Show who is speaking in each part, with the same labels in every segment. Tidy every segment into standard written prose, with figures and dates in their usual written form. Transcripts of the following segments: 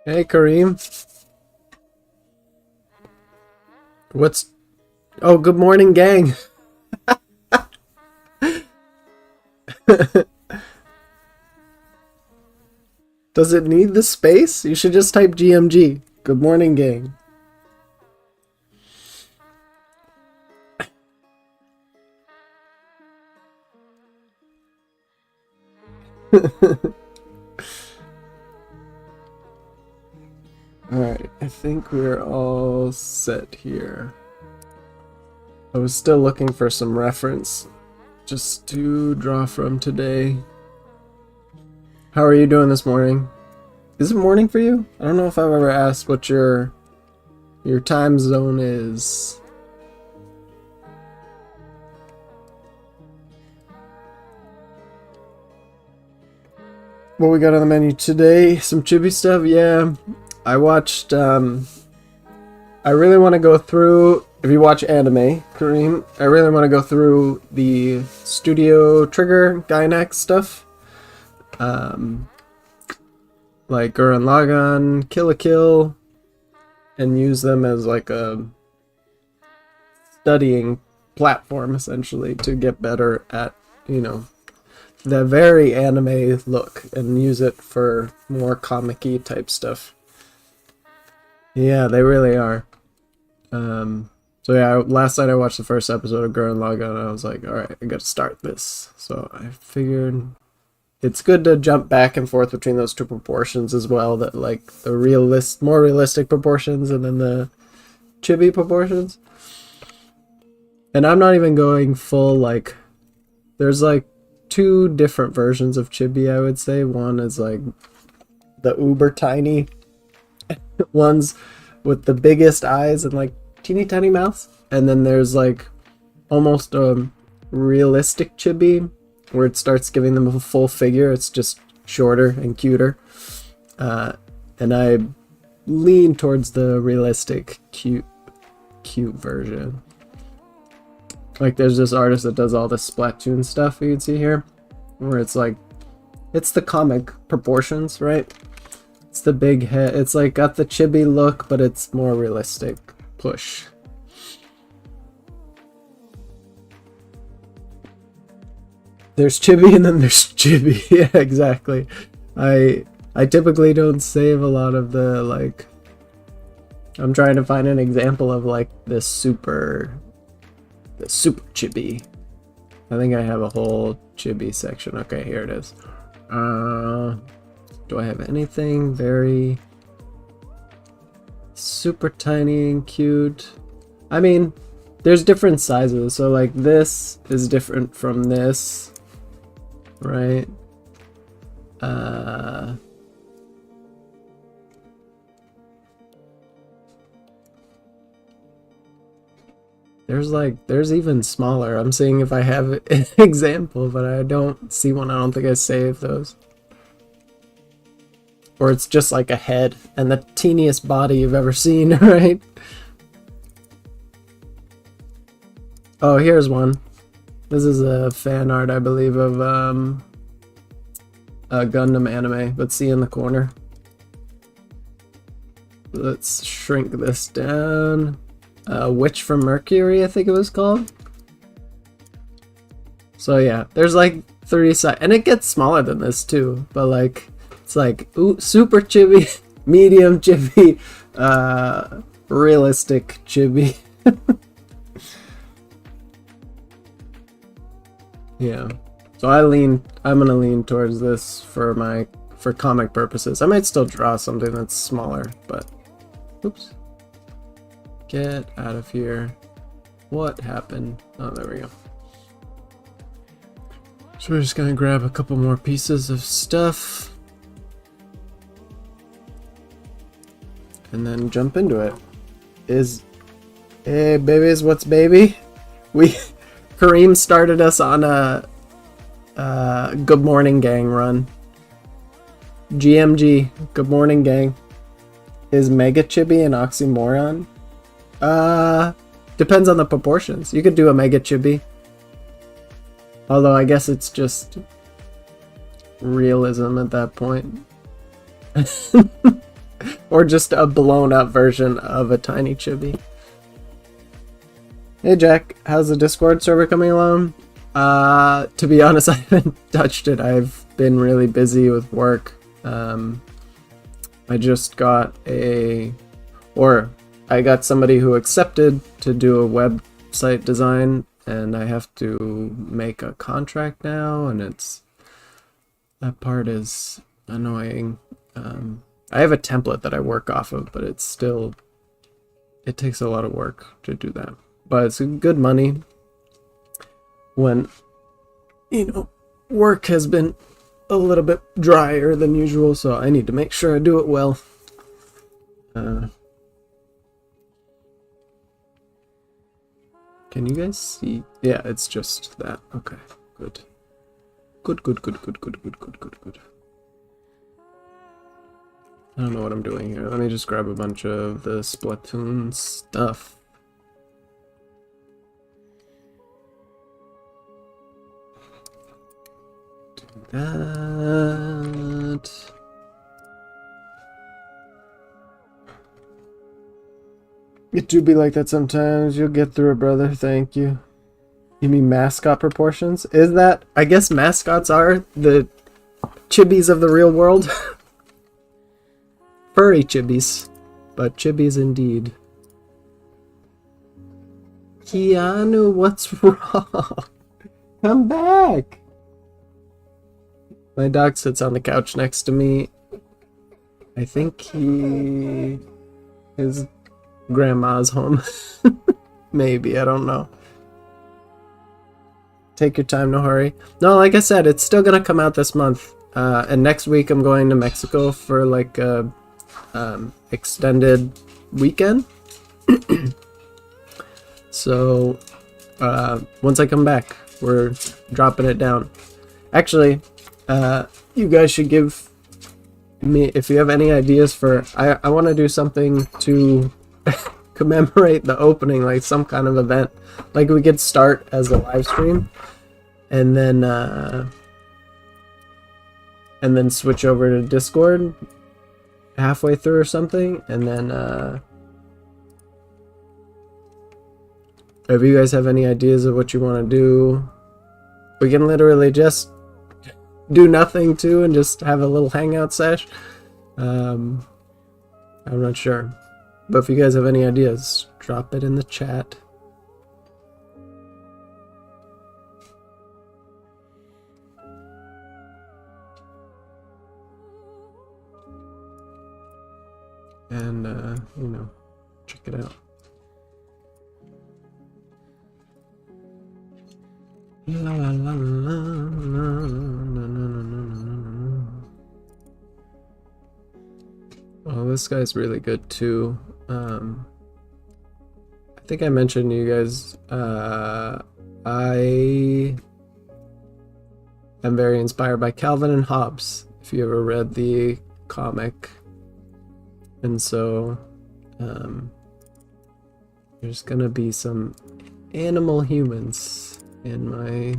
Speaker 1: Hey Kareem, what's... Oh, good morning, gang. Does it need the space? You should just type GMG. Good morning, gang. Alright, I think we're all set here. I was still looking for some reference just to draw from today. How are you doing this morning? Is it morning for you? I don't know if I've ever asked what your time zone is. What we got on the menu today? Some Chibi stuff? Yeah, I watched, I really want to go through, if you watch anime, Kareem, I really want to go through the Studio Trigger Gainax stuff. Like Gurren Lagann, Kill la Kill, and use them as like a studying platform, essentially, to get better at, you know, the very anime look and use it for more comic-y type stuff. Yeah, they really are. So yeah, last night I watched the first episode of Gurren Lagann and I was like, alright, I gotta start this. So I figured it's good to jump back and forth between those two proportions as well, that like the more realistic proportions and then the chibi proportions. And I'm not even going full, like, there's like two different versions of chibi, I would say. One is like the uber tiny ones with the biggest eyes and like teeny tiny mouths, and then there's like almost a realistic chibi where it starts giving them a full figure. It's just shorter and cuter, and I lean towards the realistic cute version. Like there's this artist that does all this Splatoon stuff you can see here, where it's like, it's the comic proportions, right? It's the big head. It's like got the chibi look, but it's more realistic. Push. There's chibi and then there's chibi. Yeah, exactly. I typically don't save a lot of the, like, I'm trying to find an example of like the super chibi. I think I have a whole chibi section. Okay, here it is. Do I have anything very super tiny and cute? I mean, there's different sizes. So like this is different from this, right? There's even smaller. I'm seeing if I have an example, but I don't see one. I don't think I saved those. Or it's just like a head and the teeniest body you've ever seen, right? Oh, here's one. This is a fan art, I believe, of a Gundam anime, but see in the corner. Let's shrink this down. Witch from Mercury, I think it was called. So yeah, there's like 3 sides, and it gets smaller than this too, but like, it's like, ooh, super chibi, medium chibi, realistic chibi. Yeah. So I'm gonna lean towards this for comic purposes. I might still draw something that's smaller, but oops. Get out of here. What happened? Oh, there we go. So we're just gonna grab a couple more pieces of stuff and then jump into it. Hey babies, what's baby? Kareem started us on a good morning gang run. GMG, good morning gang. Is Mega Chibi an oxymoron? Depends on the proportions. You could do a Mega Chibi. Although I guess it's just realism at that point. Or just a blown up version of a tiny chibi. Hey Jack, how's the Discord server coming along? To be honest, I haven't touched it. I've been really busy with work. I just got I got somebody who accepted to do a website design, and I have to make a contract now, and that part is annoying. I have a template that I work off of, but it takes a lot of work to do that. But it's good money when, work has been a little bit drier than usual, so I need to make sure I do it well. Can you guys see? Yeah, it's just that. Okay, good. Good. I don't know what I'm doing here. Let me just grab a bunch of the Splatoon stuff. Do that. It do be like that sometimes. You'll get through it, brother. Thank you. You mean mascot proportions? Is that? I guess mascots are the chibis of the real world. Furry chibis, but chibis indeed. Keanu, what's wrong? Come back! My dog sits on the couch next to me. I think his grandma's home. Maybe, I don't know. Take your time, no hurry. No, like I said, it's still gonna come out this month. And next week I'm going to Mexico for like a extended weekend. So once I come back, we're dropping it down. Actually, you guys should give me, if you have any ideas for, I want to do something to commemorate the opening, like some kind of event. Like we could start as a live stream and then switch over to Discord halfway through or something, and then if you guys have any ideas of what you want to do, we can literally just do nothing too and just have a little hangout sesh. I'm not sure, but if you guys have any ideas, drop it in the chat. And check it out. La la la la la. Oh, this guy's really good too. I think I mentioned to you guys, I am very inspired by Calvin and Hobbes, if you ever read the comic. And so there's gonna be some animal humans in my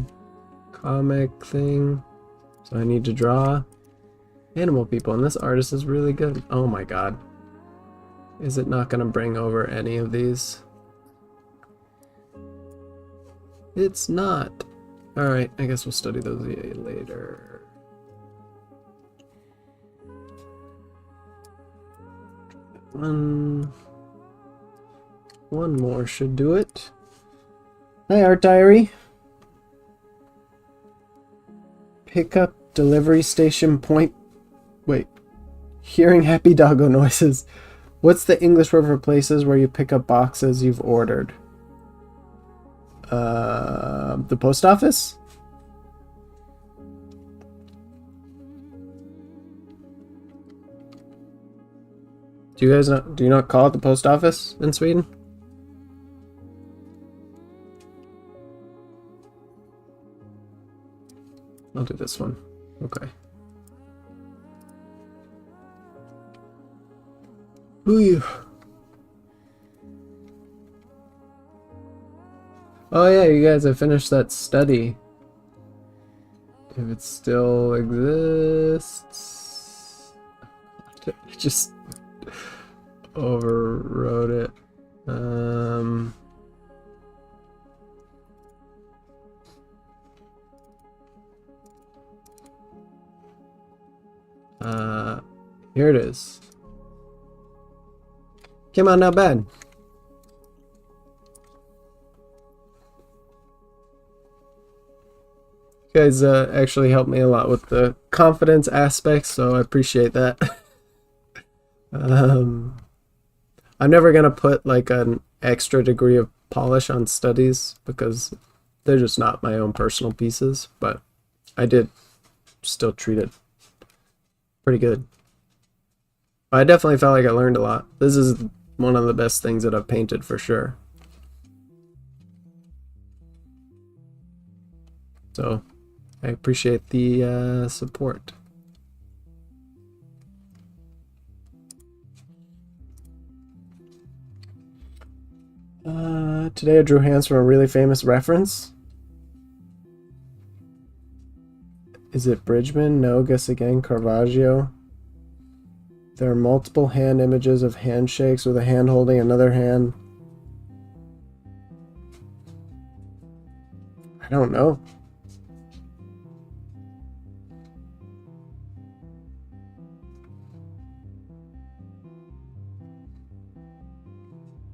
Speaker 1: comic thing, so I need to draw animal people, and this artist is really good. Oh my god, is it not gonna bring over any of these? It's not. Alright, I guess we'll study those later. One more should do it. Hi, Art Diary. Pickup delivery station point. Wait. Hearing happy doggo noises. What's the English word for places where you pick up boxes you've ordered? The post office? Do you not call it the post office in Sweden? I'll do this one. Okay. Ooh. Oh yeah, you guys, I finished that study. If it still exists. Overrode it. Here it is. Came out not bad. You guys actually helped me a lot with the confidence aspect, so I appreciate that. I'm never gonna put like an extra degree of polish on studies because they're just not my own personal pieces, but I did still treat it pretty good. I definitely felt like I learned a lot. This is one of the best things that I've painted for sure. So I appreciate the support. Today I drew hands from a really famous reference. Is it Bridgman? No, guess again. Caravaggio. There are multiple hand images of handshakes with a hand holding another hand. I don't know.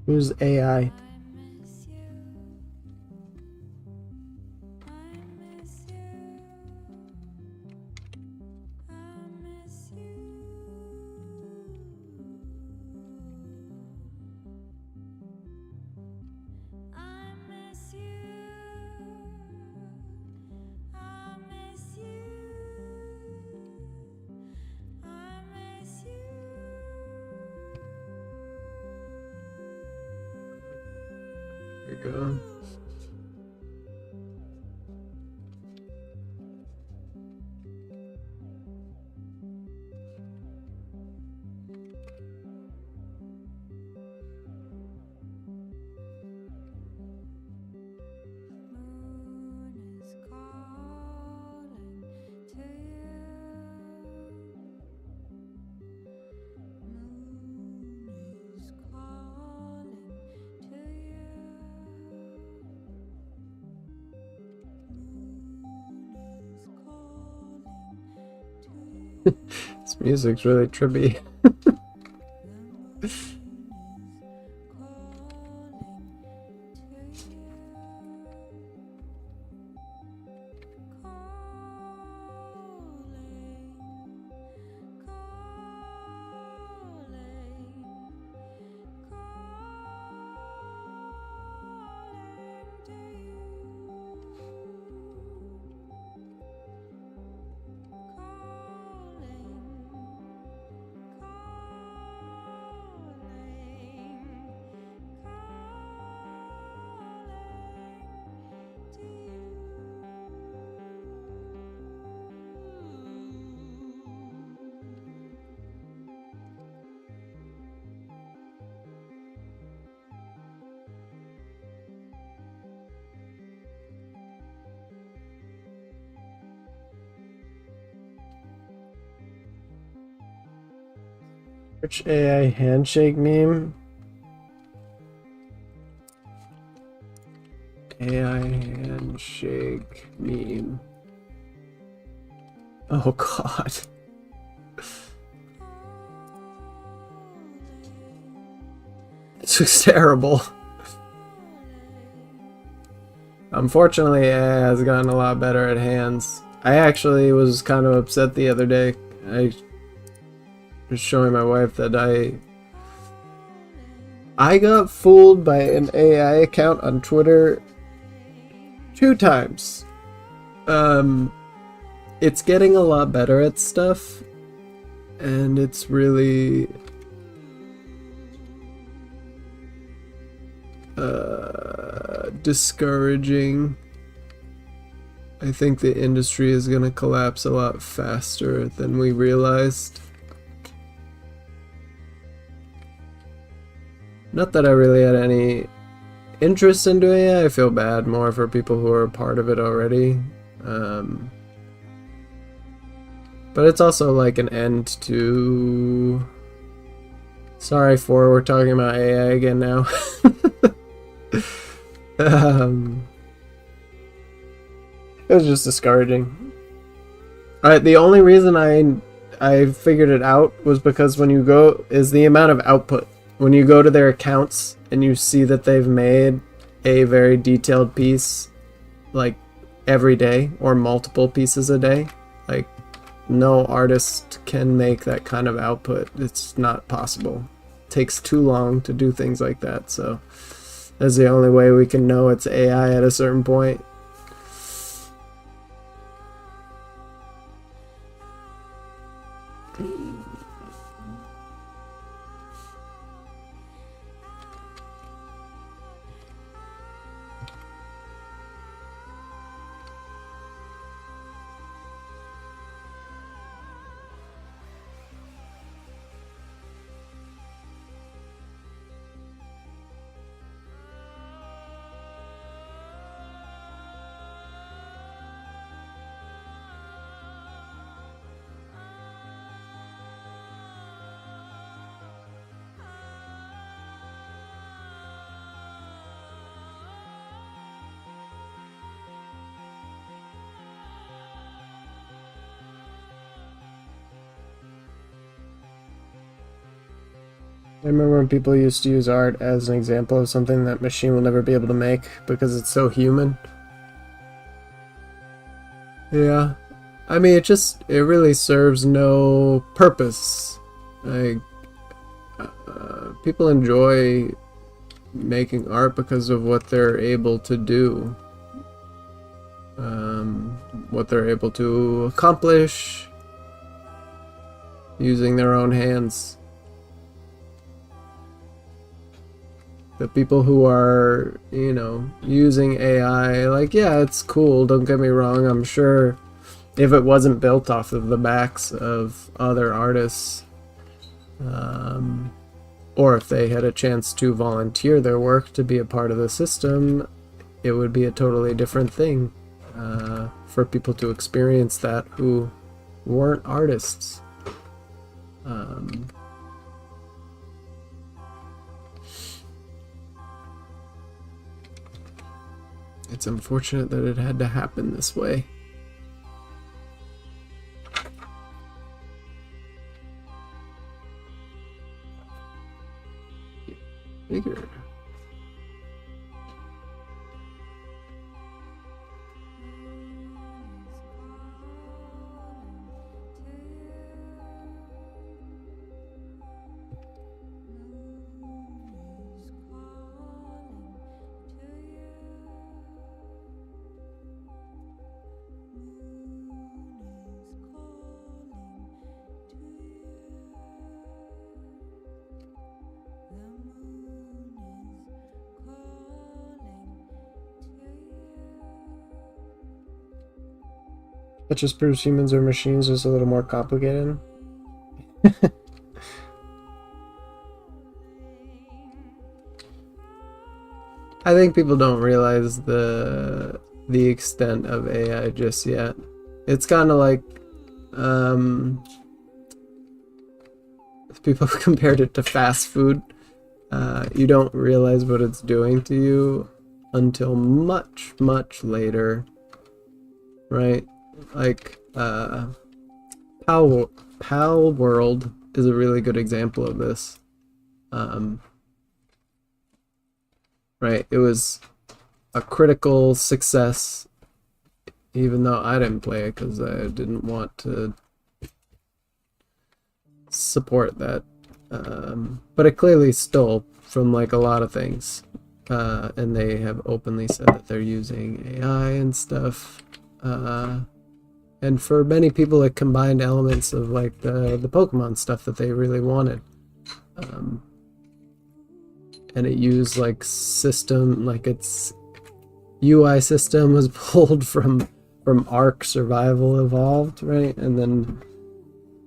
Speaker 1: Who's AI? There you go. This music's really trippy. Which AI handshake meme? AI handshake meme. Oh god. This was terrible. Unfortunately, AI has gotten a lot better at hands. I actually was kind of upset the other day. I was showing my wife that I got fooled by an AI account on Twitter 2 times. It's getting a lot better at stuff, and it's really discouraging. I think the industry is gonna collapse a lot faster than we realized. Not that I really had any interest in doing it. I feel bad more for people who are a part of it already. But it's also like an end to Sorry for we're talking about AI again now. It was just discouraging. The only reason I figured it out was because when you go is the amount of output. When you go to their accounts and you see that they've made a very detailed piece like every day or multiple pieces a day, like no artist can make that kind of output. It's not possible. It takes too long to do things like that. So that's the only way we can know it's AI at a certain point. I remember when people used to use art as an example of something that machine will never be able to make because it's so human. Yeah. I mean, it really serves no purpose. Like, people enjoy making art because of what they're able to do. What they're able to accomplish using their own hands. The people who are, you know, using AI, like, yeah, it's cool, don't get me wrong. I'm sure if it wasn't built off of the backs of other artists, or if they had a chance to volunteer their work to be a part of the system, it would be a totally different thing for people to experience that who weren't artists. It's unfortunate that it had to happen this way. Bigger. That just proves humans are machines, just a little more complicated. I think people don't realize the extent of AI just yet. It's kind of like people have compared it to fast food. You don't realize what it's doing to you until much, much later, right? Like Pal World is a really good example of this. Right, it was a critical success, even though I didn't play it because I didn't want to support that. But it clearly stole from like a lot of things, and they have openly said that they're using AI and stuff. And for many people, it combined elements of like the Pokemon stuff that they really wanted. And it used like system, like its UI system was pulled from Ark Survival Evolved, right? And then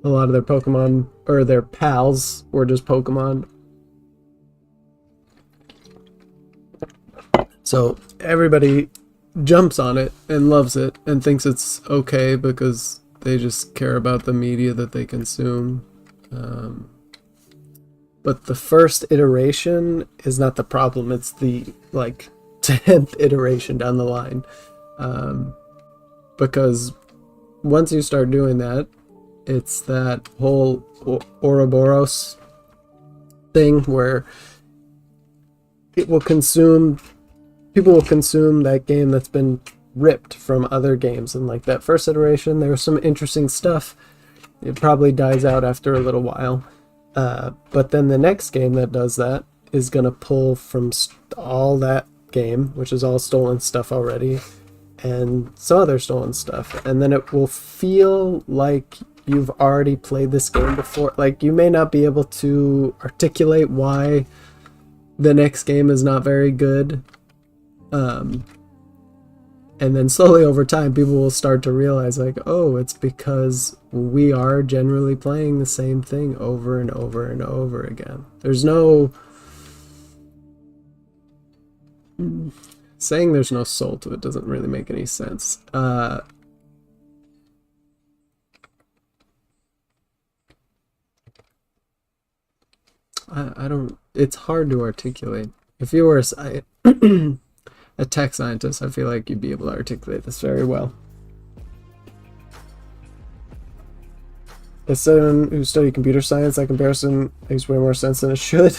Speaker 1: a lot of their Pokemon, or their pals, were just Pokemon. So everybody jumps on it and loves it and thinks it's okay because they just care about the media that they consume. but the first iteration is not the problem. It's the like 10th iteration down the line, because once you start doing that, it's that whole Ouroboros thing where it will consume people will consume that game that's been ripped from other games. And like that first iteration, there was some interesting stuff. It probably dies out after a little while. But then the next game that does that is going to pull from all that game, which is all stolen stuff already, and some other stolen stuff. And then it will feel like you've already played this game before. Like, you may not be able to articulate why the next game is not very good. And then slowly over time, people will start to realize, like, oh, it's because we are generally playing the same thing over and over and over again. There's no... Saying there's no soul to it doesn't really make any sense. I don't... It's hard to articulate. If you were a tech scientist, I feel like you'd be able to articulate this very well. As someone who studied computer science, that comparison makes way more sense than it should.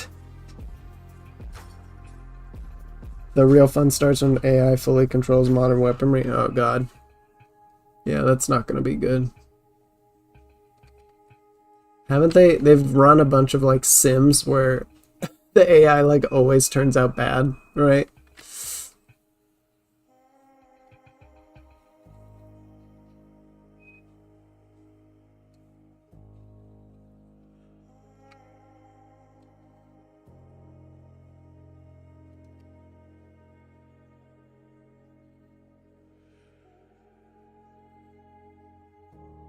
Speaker 1: The real fun starts when AI fully controls modern weaponry. Oh god. Yeah, that's not gonna be good. Haven't they? They've run a bunch of like sims where the AI like always turns out bad, right?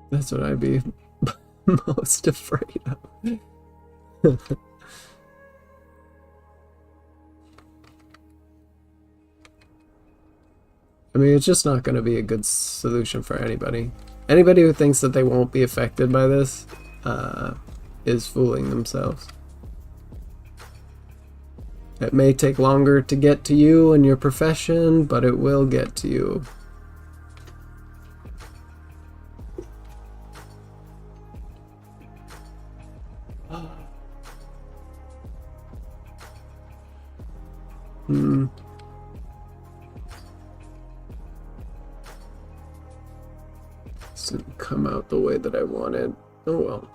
Speaker 1: That's what I'd be most afraid of. I mean, it's just not going to be a good solution for anybody. Anybody who thinks that they won't be affected by this is fooling themselves. It may take longer to get to you and your profession, but it will get to you. This didn't come out the way that I wanted. Oh well.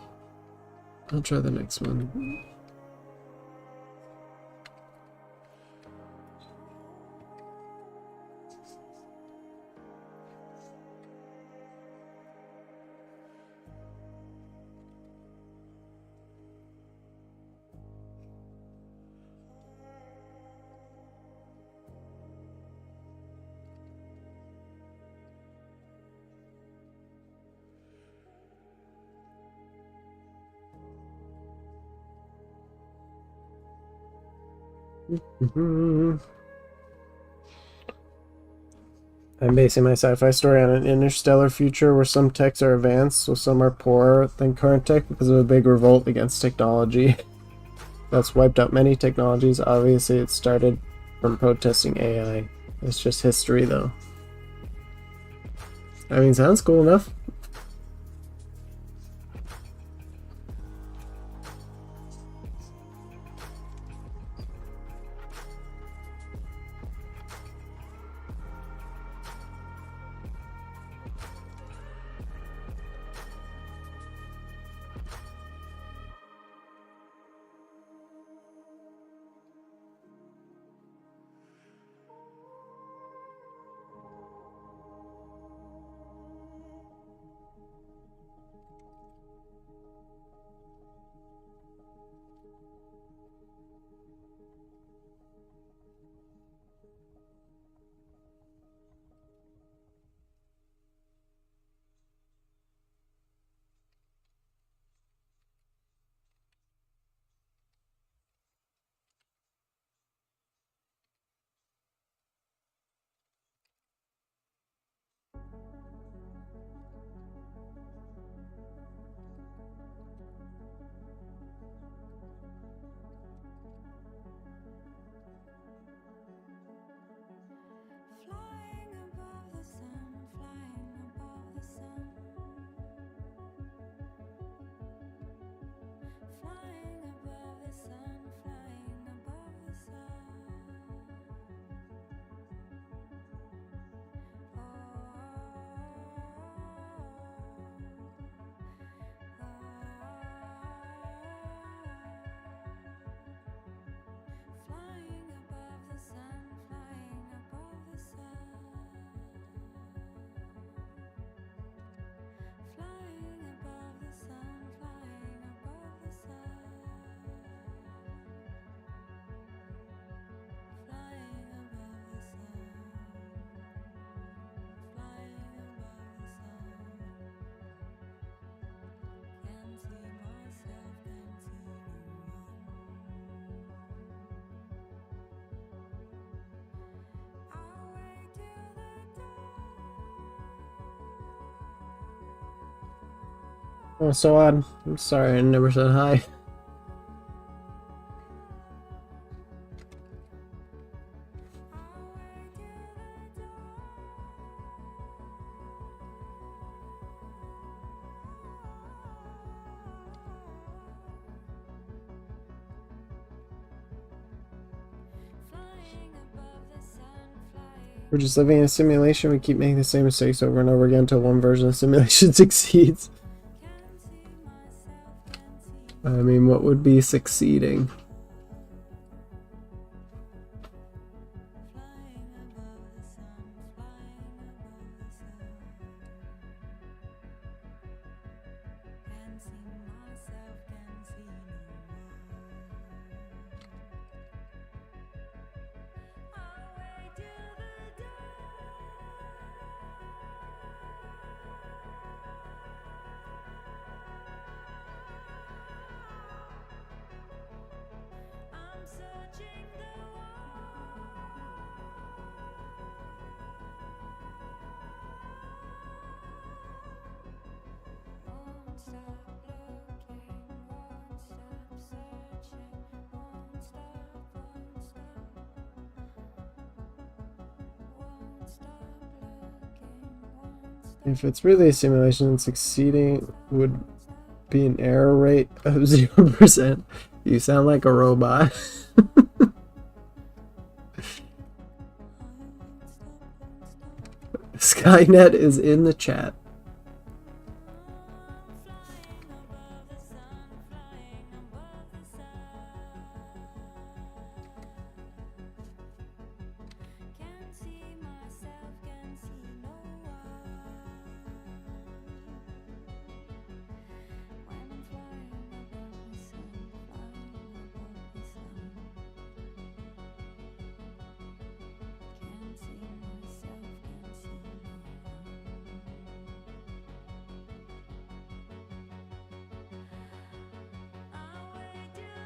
Speaker 1: I'll try the next one. I'm basing my sci-fi story on an interstellar future where some techs are advanced, so some are poorer than current tech because of a big revolt against technology. That's wiped out many technologies. Obviously, it started from protesting AI. It's just history, though. I mean, sounds cool enough. Oh, so odd. I'm sorry, I never said hi. We're just living in a simulation. We keep making the same mistakes over and over again until one version of the simulation succeeds. I mean, what would be succeeding? If it's really a simulation, succeeding would be an error rate of 0%. You sound like a robot. Skynet is in the chat.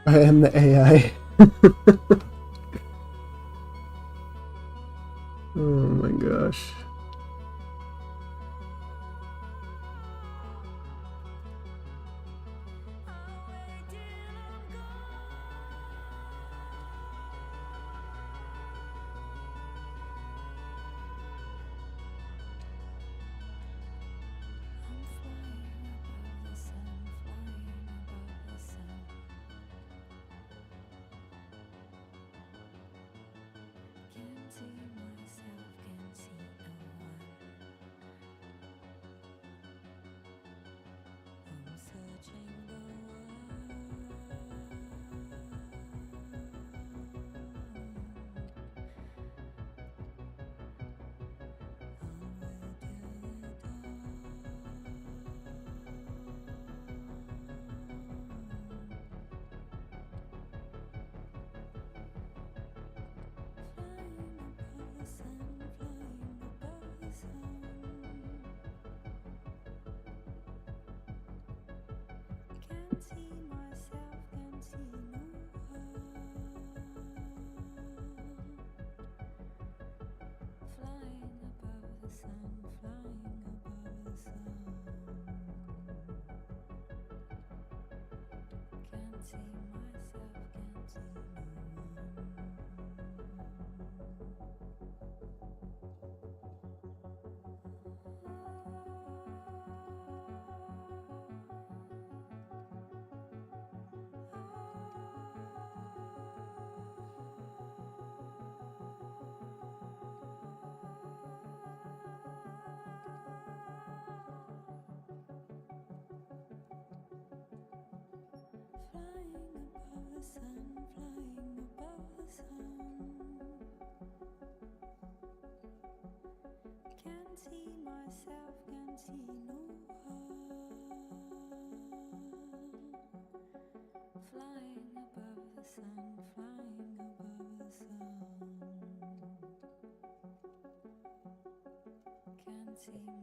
Speaker 1: I am the AI. Oh my gosh.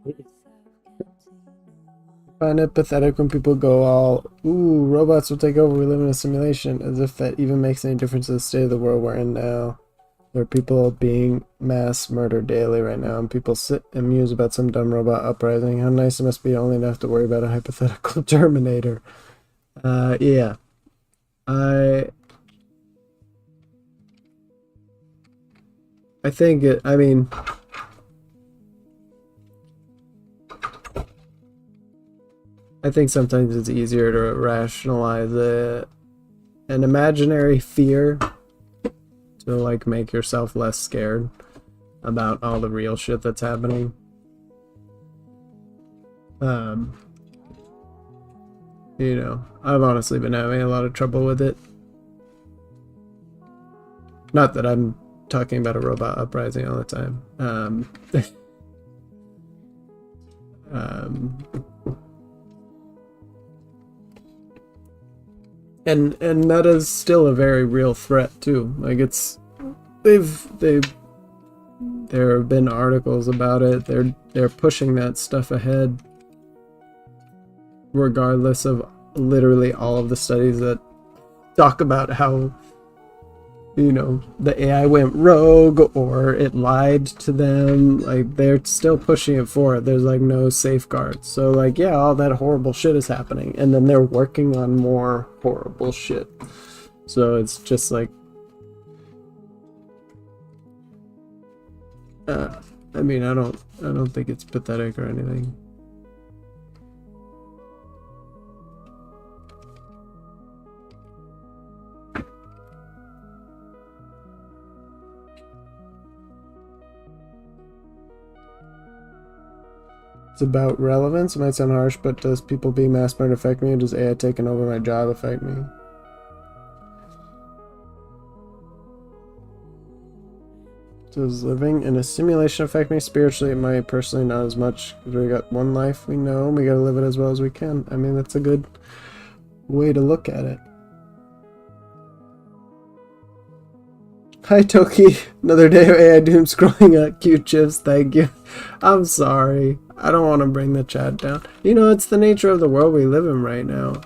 Speaker 1: I find it pathetic when people go all, ooh, robots will take over, we live in a simulation, as if that even makes any difference to the state of the world we're in now. There are people being mass murdered daily right now, and people sit and muse about some dumb robot uprising. How nice it must be only to have to worry about a hypothetical Terminator. Yeah. I think it, I mean, I think sometimes it's easier to rationalize an imaginary fear to like make yourself less scared about all the real shit that's happening. You know, I've honestly been having a lot of trouble with it. Not that I'm talking about a robot uprising all the time. And that is still a very real threat too. Like there have been articles about it. They're pushing that stuff ahead, regardless of literally all of the studies that talk about how, you know, the AI went rogue or it lied to them. Like, they're still pushing it forward. There's like no safeguards. So like, yeah, all that horrible shit is happening, and then they're working on more horrible shit. So it's just like, I mean, I don't think it's pathetic or anything. It's about relevance. It might sound harsh, but does people being mass murdered affect me, or does AI taking over my job affect me? Does living in a simulation affect me? Spiritually, it might. Personally, not as much, because we got one life we know, and we gotta live it as well as we can. I mean, that's a good way to look at it. Hi Toki, another day of AI doom scrolling at cute chips, thank you. I'm sorry, I don't want to bring the chat down. You know, it's the nature of the world we live in right now.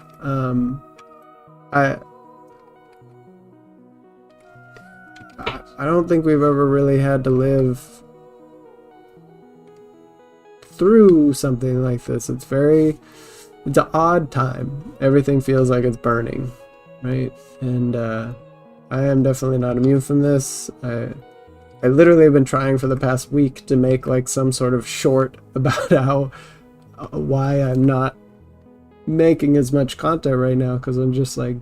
Speaker 1: I don't think we've ever really had to live through something like this. It's an odd time. Everything feels like it's burning, right? And I am definitely not immune from this. I literally have been trying for the past week to make like some sort of short about why I'm not making as much content right now, because I'm just like,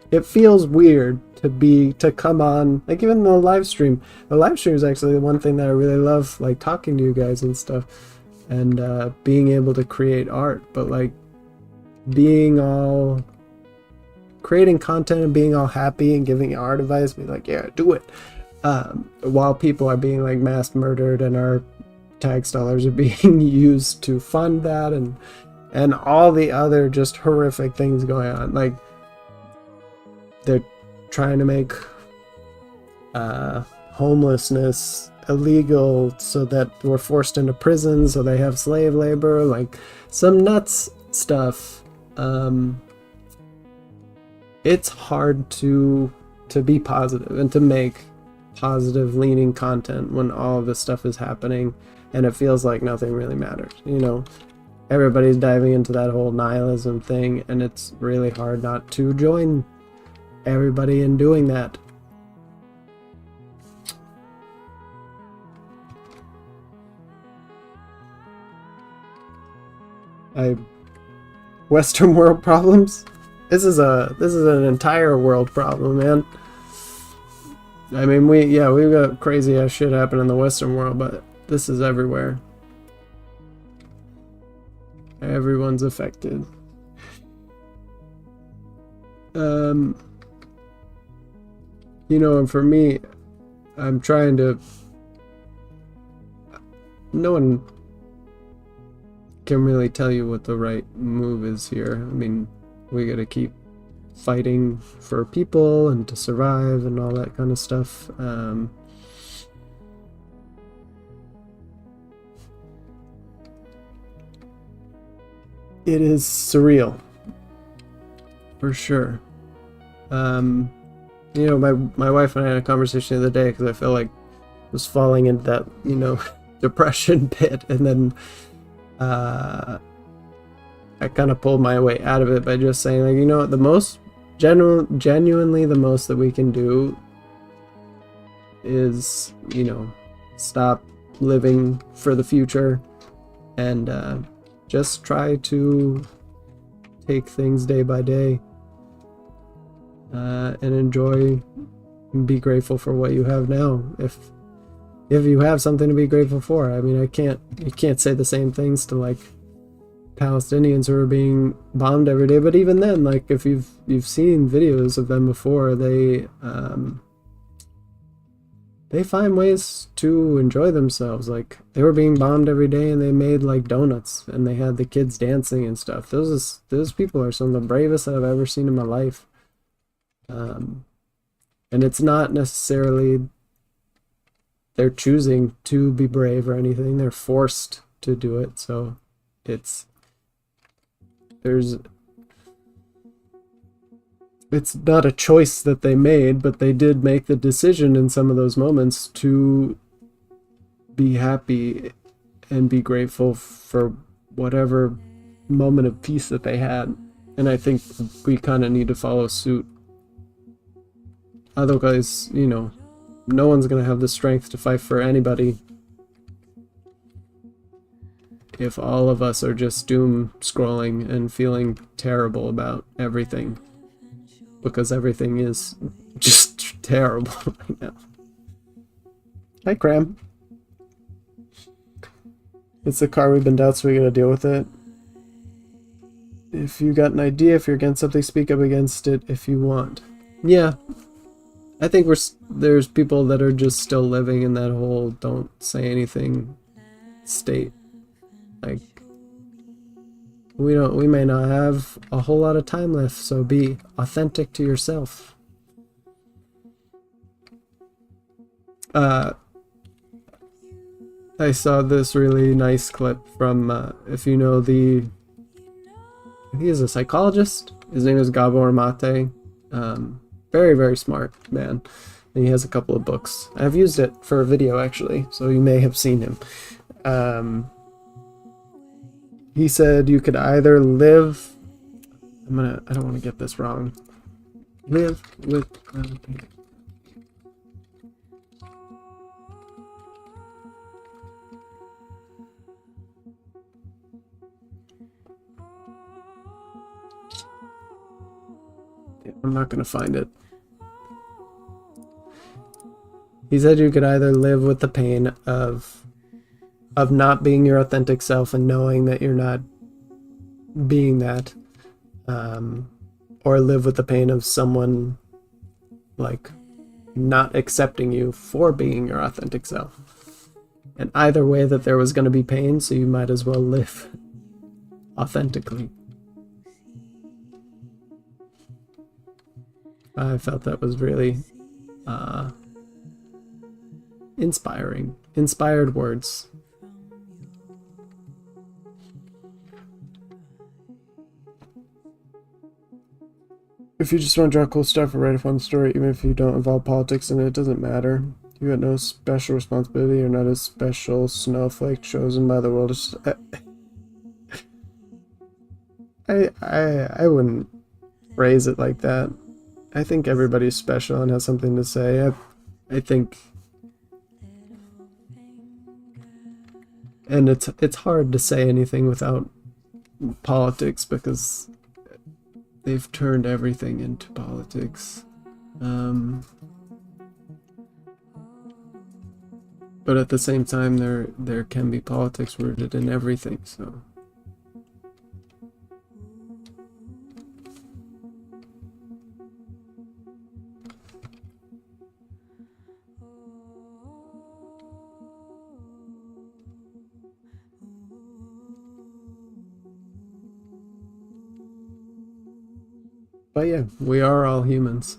Speaker 1: it feels weird to come on, like, even the live stream. The live stream is actually the one thing that I really love, like talking to you guys and stuff, and being able to create art. But like, creating content and being all happy and giving art advice, be like, yeah, do it, while people are being like mass murdered and our tax dollars are being used to fund that, and all the other just horrific things going on. Like, they're trying to make homelessness illegal so that we're forced into prison, so they have slave labor, like some nuts stuff. It's hard to be positive and to make positive leaning content when all of this stuff is happening and it feels like nothing really matters. You know, everybody's diving into that whole nihilism thing, and it's really hard not to join everybody in doing that. Western world problems? This is an entire world problem, man. I mean, we've got crazy ass shit happening in the Western world, but this is everywhere. Everyone's affected. You know, and for me, I'm trying to... No one can really tell you what the right move is here. I mean, we gotta keep fighting for people and to survive and all that kind of stuff. It is surreal, for sure. You you know, my wife and I had a conversation the other day because I felt like I was falling into that, you know, depression pit, and then I kind of pulled my way out of it by just saying, like, you know, the most genuinely the most that we can do is, you know, stop living for the future and just try to take things day by day and enjoy and be grateful for what you have now. If you have something to be grateful for. I mean, you can't say the same things to like Palestinians who are being bombed every day, but even then, like, if you've seen videos of them before, they find ways to enjoy themselves. Like, they were being bombed every day and they made like donuts and they had the kids dancing and stuff. Those people are some of the bravest that I've ever seen in my life. And it's not necessarily they're choosing to be brave or anything. They're forced to do it. So it's not a choice that they made, but they did make the decision in some of those moments to be happy and be grateful for whatever moment of peace that they had. And I think we kind of need to follow suit. Otherwise, you know, no one's going to have the strength to fight for anybody if all of us are just doom scrolling and feeling terrible about everything. Because everything is just terrible right now. Hi, Cram. It's the car we've been down, so we gotta deal with it. If you got an idea, if you're against something, speak up against it if you want. Yeah. I think there's people that are just still living in that whole don't say anything state. Like, we may not have a whole lot of time left, so be authentic to yourself. I saw this really nice clip from, if you know I think he's a psychologist. His name is Gabor Mate. Very, very smart man. And he has a couple of books. I've used it for a video, actually, so you may have seen him. He said you could either live... I don't want to get this wrong. Live with... I'm not going to find it. He said you could either live with the pain of not being your authentic self and knowing that you're not being that, or live with the pain of someone like not accepting you for being your authentic self. And either way that there was going to be pain, so you might as well live authentically. I felt that was really inspired words. If you just want to draw cool stuff or write a fun story, even if you don't involve politics in it, it doesn't matter. You got no special responsibility. You're not a special snowflake chosen by the world. I wouldn't phrase it like that. I think everybody's special and has something to say. I think, and it's hard to say anything without politics because they've turned everything into politics. But at the same time, there can be politics rooted in everything. So. But yeah, we are all humans,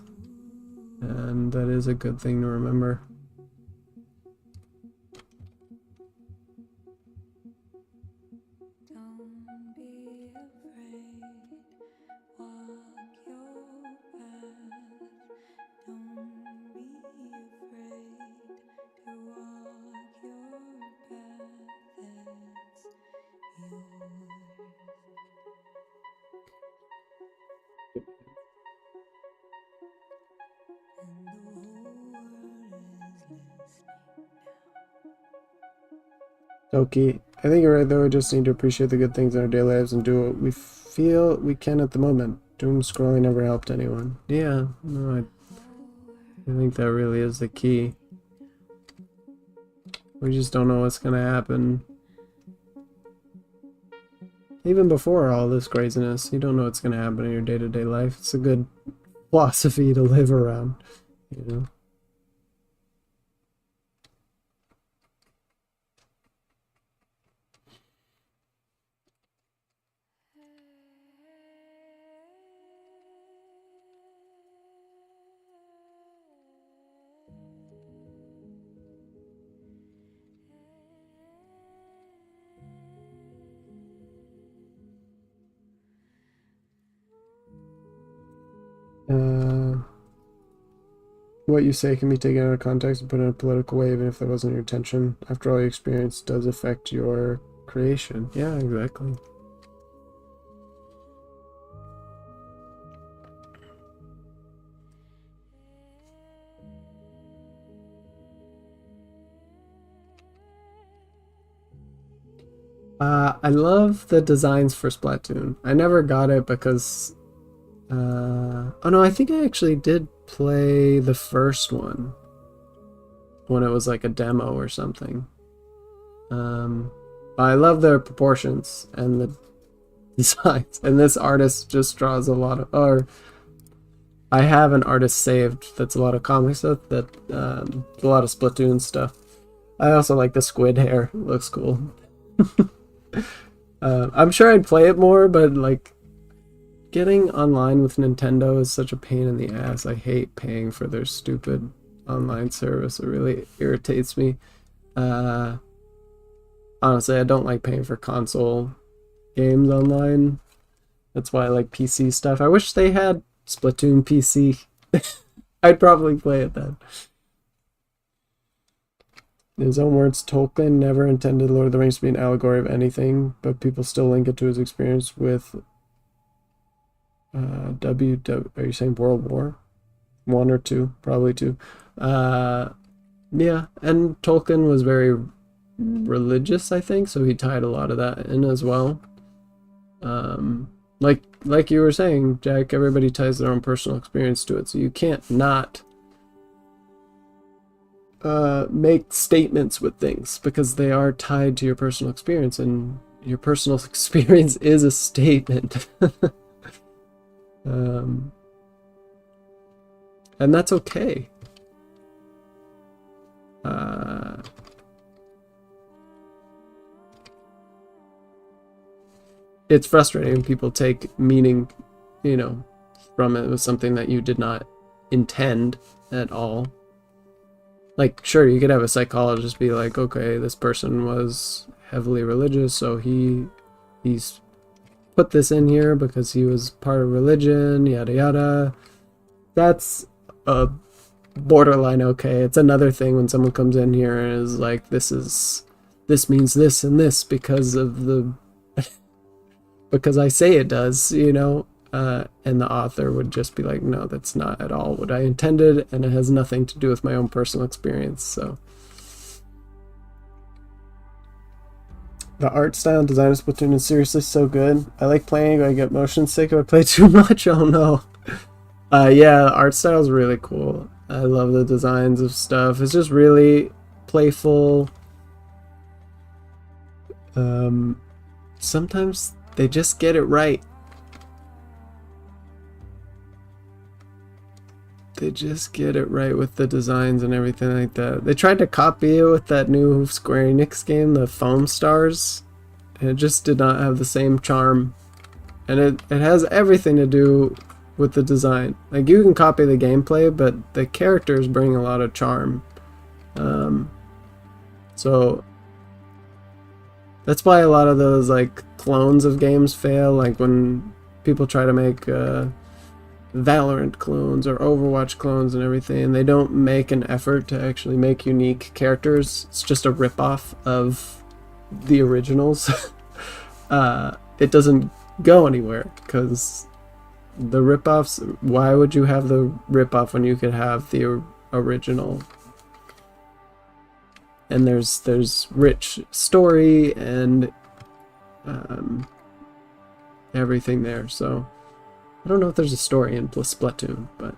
Speaker 1: and that is a good thing to remember.
Speaker 2: Don't be afraid, walk your path. Don't
Speaker 1: Toki. I think you're right though, we just need to appreciate the good things in our daily lives and do what we feel we can at the moment. Doom scrolling never helped anyone. Yeah, no, I think that really is the key. We just don't know what's gonna happen. Even before all this craziness, you don't know what's gonna happen in your day-to-day life. It's a good philosophy to live around, you know? What you say can be taken out of context and put in a political way, even if that wasn't your intention. After all, your experience does affect your creation. Yeah, exactly. I love the designs for Splatoon. I never got it because oh no, I think I actually did play the first one when it was like a demo or something. But I love the proportions and the designs, and this artist just draws a lot of. Or I have an artist saved that's a lot of comic stuff, that a lot of Splatoon stuff. I also like the squid hair; it looks cool. I'm sure I'd play it more, but like, getting online with Nintendo is such a pain in the ass. I hate paying for their stupid online service. It really irritates me. Honestly, I don't like paying for console games online. That's why I like PC stuff. I wish they had Splatoon PC. I'd probably play it then. In his own words, Tolkien never intended Lord of the Rings to be an allegory of anything, but people still link it to his experience with are you saying World War? One or two? Probably two. Yeah, and Tolkien was very religious, I think, so he tied a lot of that in as well. Like you were saying, Jack, everybody ties their own personal experience to it, so you can't not make statements with things because they are tied to your personal experience, and your personal experience is a statement. And that's okay. It's frustrating when people take meaning, from it with something that you did not intend at all. Like, sure, you could have a psychologist be like, okay, this person was heavily religious, so he's put this in here because he was part of religion, yada yada. That's a borderline okay. It's another thing when someone comes in here and is like, this means this and this because of the because I say it does, and the author would just be like, no, that's not at all what I intended, and it has nothing to do with my own personal experience. So the art style and design of Splatoon is seriously so good. I like playing, but I get motion sick if I play too much. Oh no. Yeah, the art style is really cool. I love the designs of stuff. It's just really playful. Sometimes they just get it right. They just get it right with the designs and everything like that. They tried to copy it with that new Square Enix game, the Foam Stars, and it just did not have the same charm. And it has everything to do with the design. Like, you can copy the gameplay, but the characters bring a lot of charm. So that's why a lot of those like clones of games fail. Like when people try to make Valorant clones or Overwatch clones and everything, they don't make an effort to actually make unique characters. It's just a ripoff of the originals. It doesn't go anywhere because the ripoffs. Why would you have the ripoff when you could have the original? and there's rich story and everything there. So I don't know if there's a story in Splatoon, but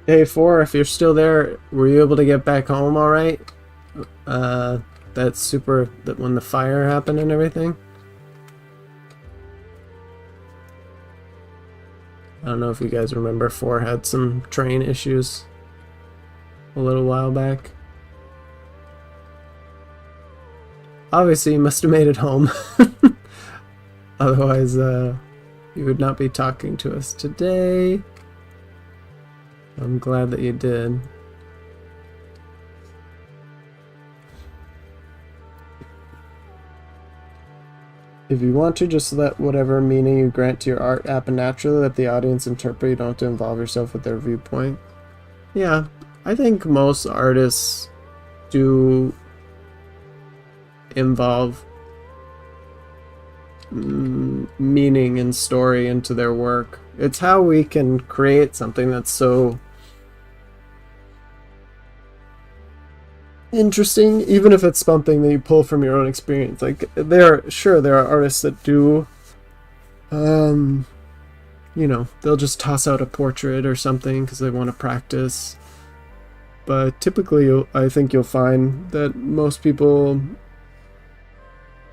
Speaker 1: hey, 4, if you're still there, were you able to get back home all right? That's super, that when the fire happened and everything? I don't know if you guys remember, 4 had some train issues a little while back. Obviously, you must have made it home. Otherwise, you would not be talking to us today. I'm glad that you did. If you want to, just let whatever meaning you grant to your art happen naturally, let the audience interpret. You don't have to involve yourself with their viewpoint. Yeah, I think most artists do involve meaning and story into their work. It's how we can create something that's so interesting, even if it's something that you pull from your own experience. Like, there are artists that do, you know, they'll just toss out a portrait or something because they want to practice. But typically, I think you'll find that most people,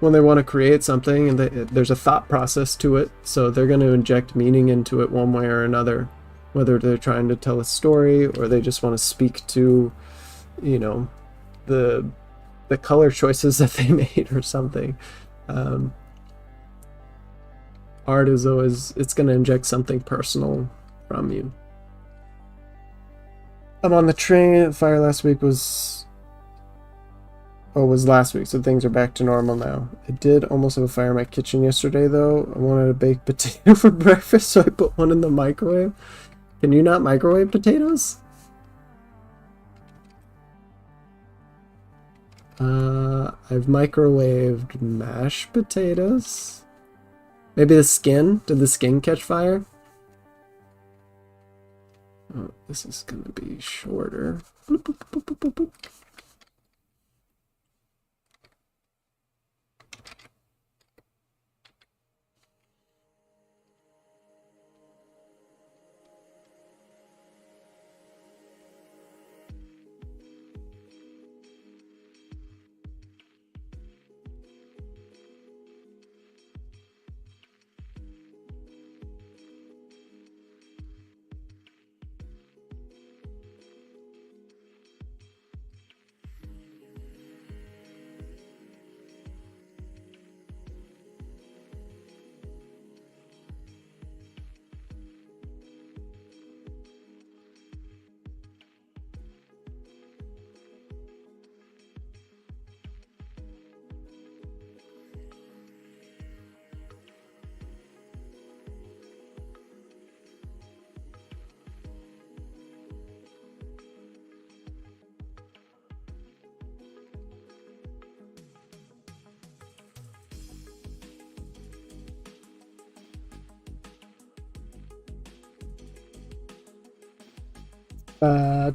Speaker 1: when they want to create something, and there's a thought process to it, so they're going to inject meaning into it one way or another, whether they're trying to tell a story or they just want to speak to, you know, the color choices that they made or something. Art is always, it's going to inject something personal from you. I'm on the train. Fire last week was last week, so things are back to normal now. I did almost have a fire in my kitchen yesterday, though. I wanted a baked potato for breakfast, so I put one in the microwave. Can you not microwave potatoes? I've microwaved mashed potatoes. Maybe the skin? Did the skin catch fire? Oh, this is gonna be shorter. Boop, boop, boop, boop, boop, boop.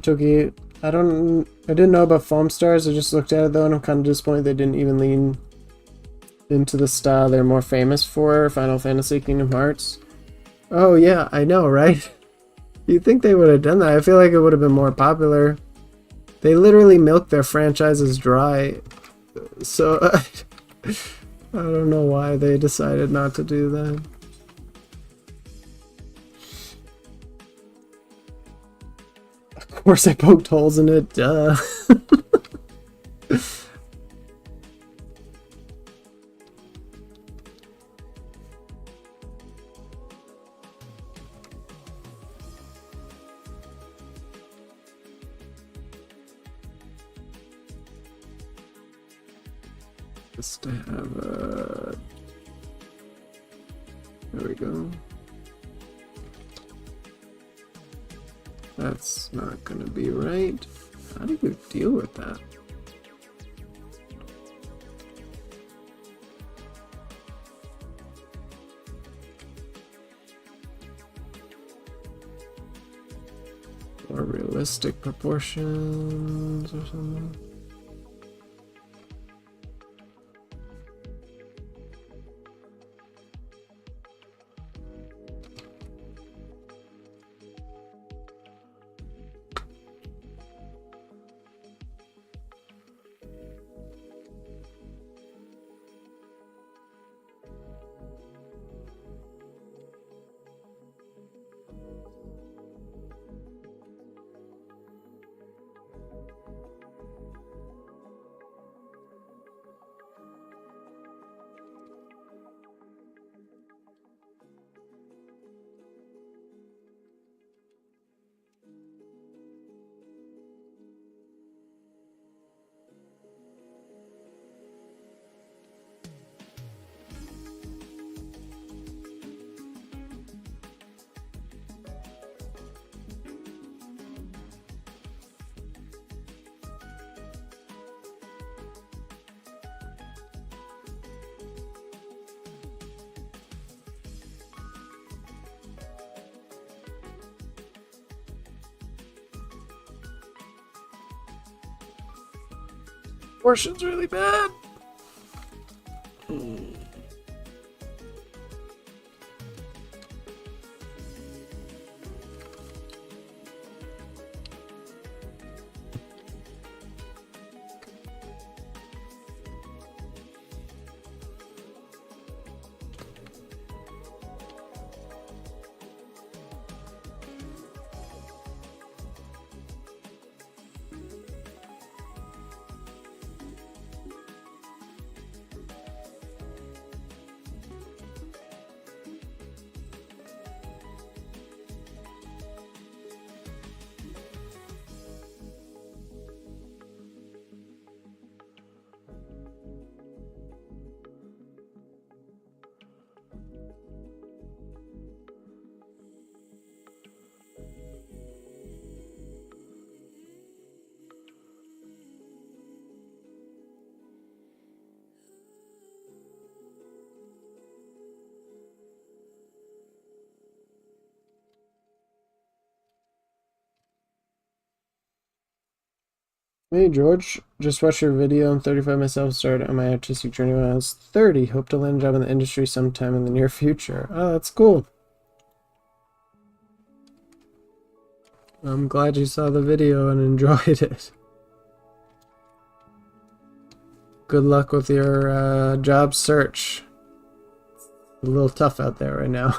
Speaker 1: Toki, I didn't know about foam stars. I just looked at it though, and I'm kind of disappointed they didn't even lean into the style they're more famous for, Final Fantasy Kingdom Hearts. Oh yeah, I know, right? You'd think they would have done that. I feel like it would have been more popular. They literally milk their franchises dry. So I don't know why they decided not to do that. Of course I poked holes in it, duh. Just to have a... There we go. That's not gonna be right. How do you deal with that? More realistic proportions or something? Proportion's really bad. Hey George, just watched your video. I'm 35 myself, started on my artistic journey when I was 30. Hope to land a job in the industry sometime in the near future. Oh, that's cool. I'm glad you saw the video and enjoyed it. Good luck with your job search. It's a little tough out there right now.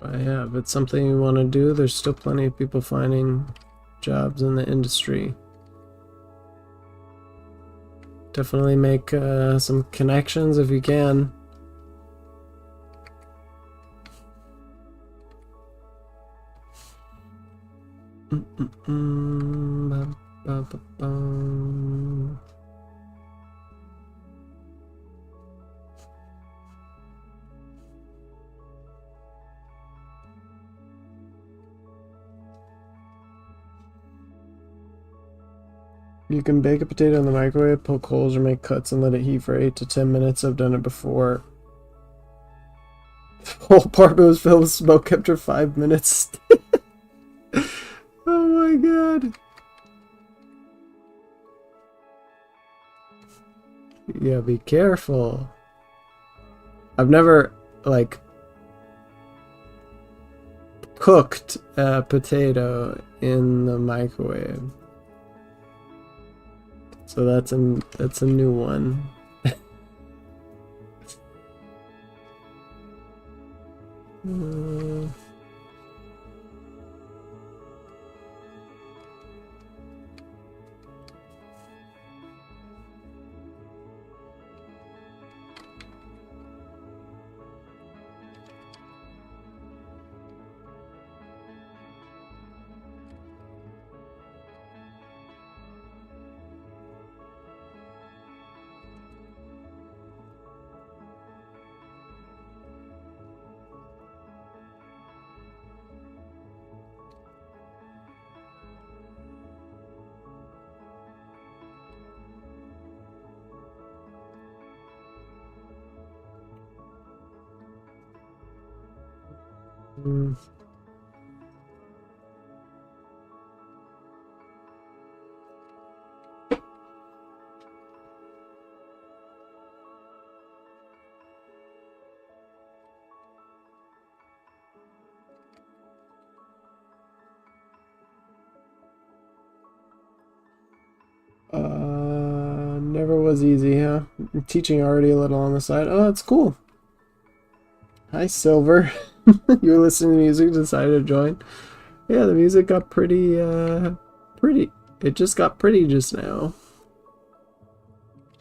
Speaker 1: But yeah, if it's something you want to do, there's still plenty of people finding jobs in the industry. Definitely make some connections if you can. You can bake a potato in the microwave, poke holes or make cuts and let it heat for 8 to 10 minutes. I've done it before. The whole apartment was filled with smoke after 5 minutes. Oh my god. Yeah, be careful. I've never, like, cooked potato in the microwave. So that's a new one. Never was easy, huh? I'm teaching already a little on the side. Oh, that's cool. Hi, Silver. You were listening to music, decided to join. Yeah, the music got pretty, pretty. It just got pretty just now.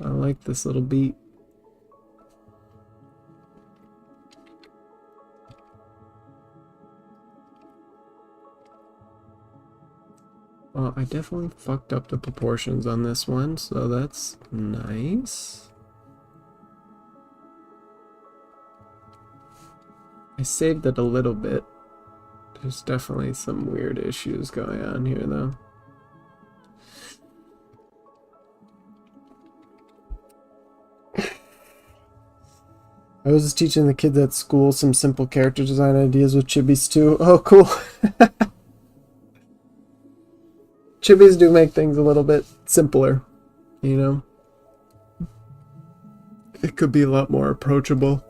Speaker 1: I like this little beat. Well, I definitely fucked up the proportions on this one, so that's nice. I saved it a little bit. There's definitely some weird issues going on here, though. I was just teaching the kids at school some simple character design ideas with Chibis too. Oh, cool. Chibis do make things a little bit simpler, you know? It could be a lot more approachable.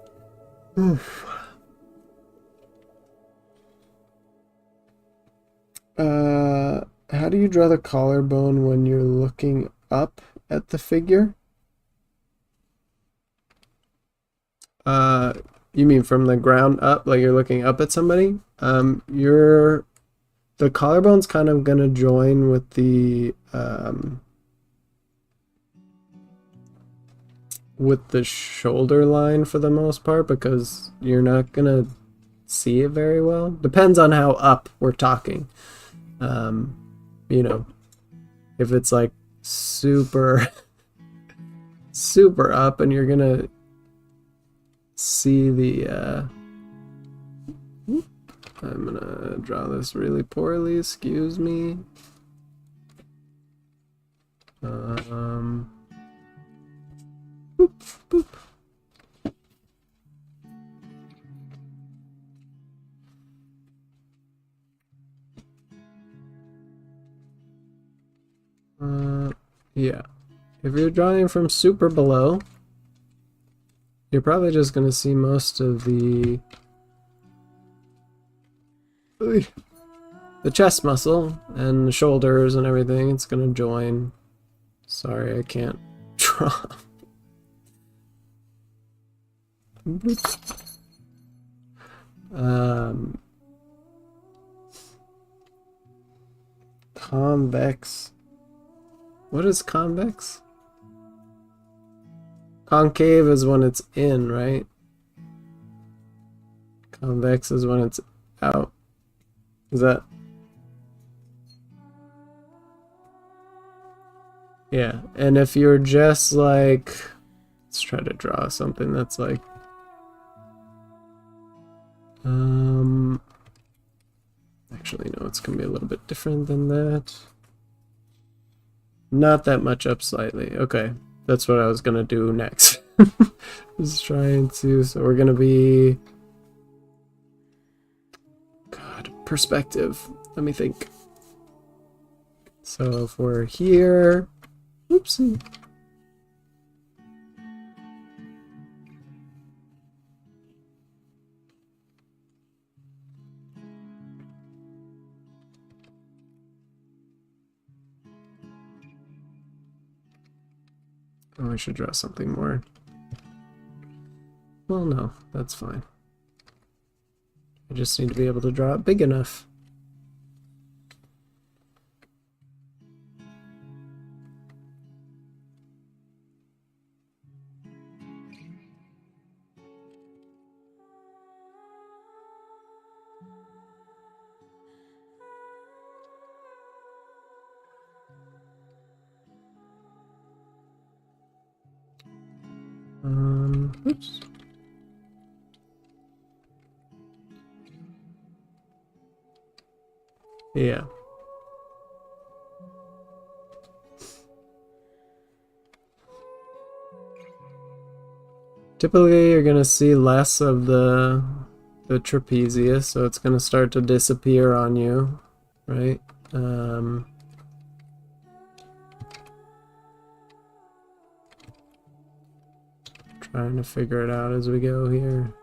Speaker 1: Oof. How do you draw the collarbone when you're looking up at the figure? You mean from the ground up, like you're looking up at somebody? The collarbone's kind of gonna join with the shoulder line for the most part, because you're not gonna see it very well. Depends on how up we're talking. You know, if it's like super super up and you're gonna see the I'm gonna draw this really poorly, excuse me. Boop, boop. Yeah. If you're drawing from super below, you're probably just gonna see most of the chest muscle and the shoulders and everything. It's gonna join. Sorry, I can't draw. Convex. What is convex? Concave is when it's in, right? Convex is when it's out. Is that? Yeah, and if you're just like, let's try to draw something that's like, actually no, it's gonna be a little bit different than that. Not that much up slightly. Okay, that's what I was gonna do next. Just trying to, so we're gonna be, God, perspective. Let me think. So if we're here, oopsie. Oh, I should draw something more. Well, no, that's fine. I just need to be able to draw it big enough. Oops. Yeah. Typically, you're gonna see less of the trapezius, so it's gonna start to disappear on you, right? Trying to figure it out as we go here.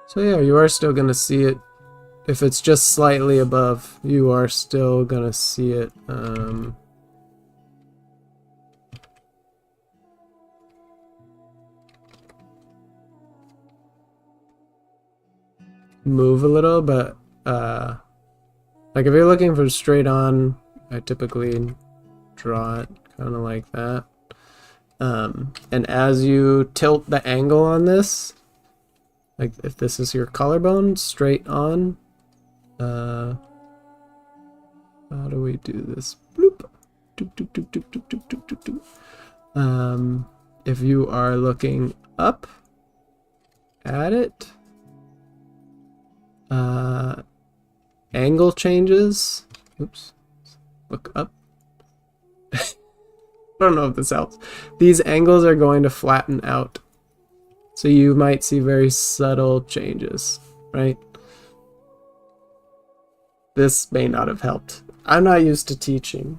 Speaker 1: So yeah, you are still gonna see it. If it's just slightly above, you are still gonna see it. Move a little, but like if you're looking for straight on, I typically draw it kind of like that. And as you tilt the angle on this, like if this is your collarbone, straight on, how do we do this? Bloop. Doop, doop, doop, doop, doop, doop, doop, doop, doop. If you are looking up at it, angle changes. Oops. Look up. I don't know if this helps. These angles are going to flatten out. So you might see very subtle changes, right? This may not have helped. I'm not used to teaching.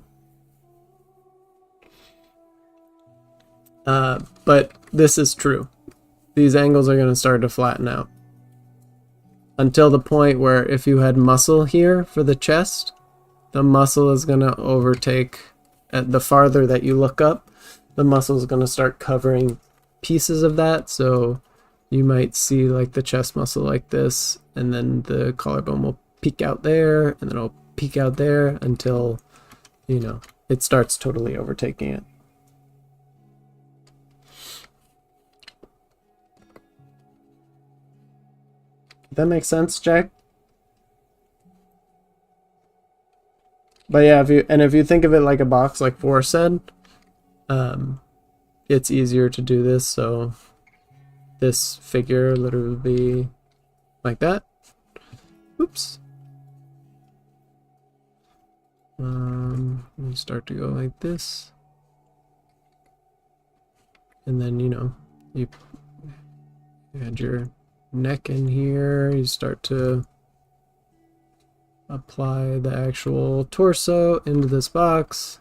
Speaker 1: But this is true. These angles are going to start to flatten out. Until the point where if you had muscle here for the chest, the muscle is going to overtake, at the farther that you look up, the muscle is going to start covering pieces of that. So you might see like the chest muscle like this, and then the collarbone will peek out there, and then it'll peek out there until, you know, it starts totally overtaking it. That makes sense, Jack? But yeah, if you think of it like a box, like Forrest said, it's easier to do this. So this figure literally would be like that. Oops. We start to go like this, and then you add your neck in here. You start to apply the actual torso into this box.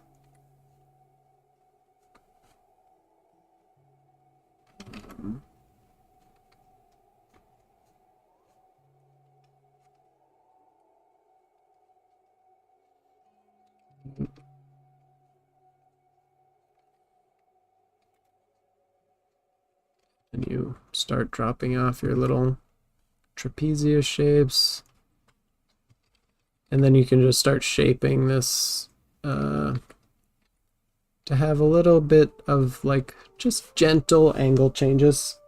Speaker 1: And you start dropping off your little trapezius shapes. And then you can just start shaping this to have a little bit of like just gentle angle changes.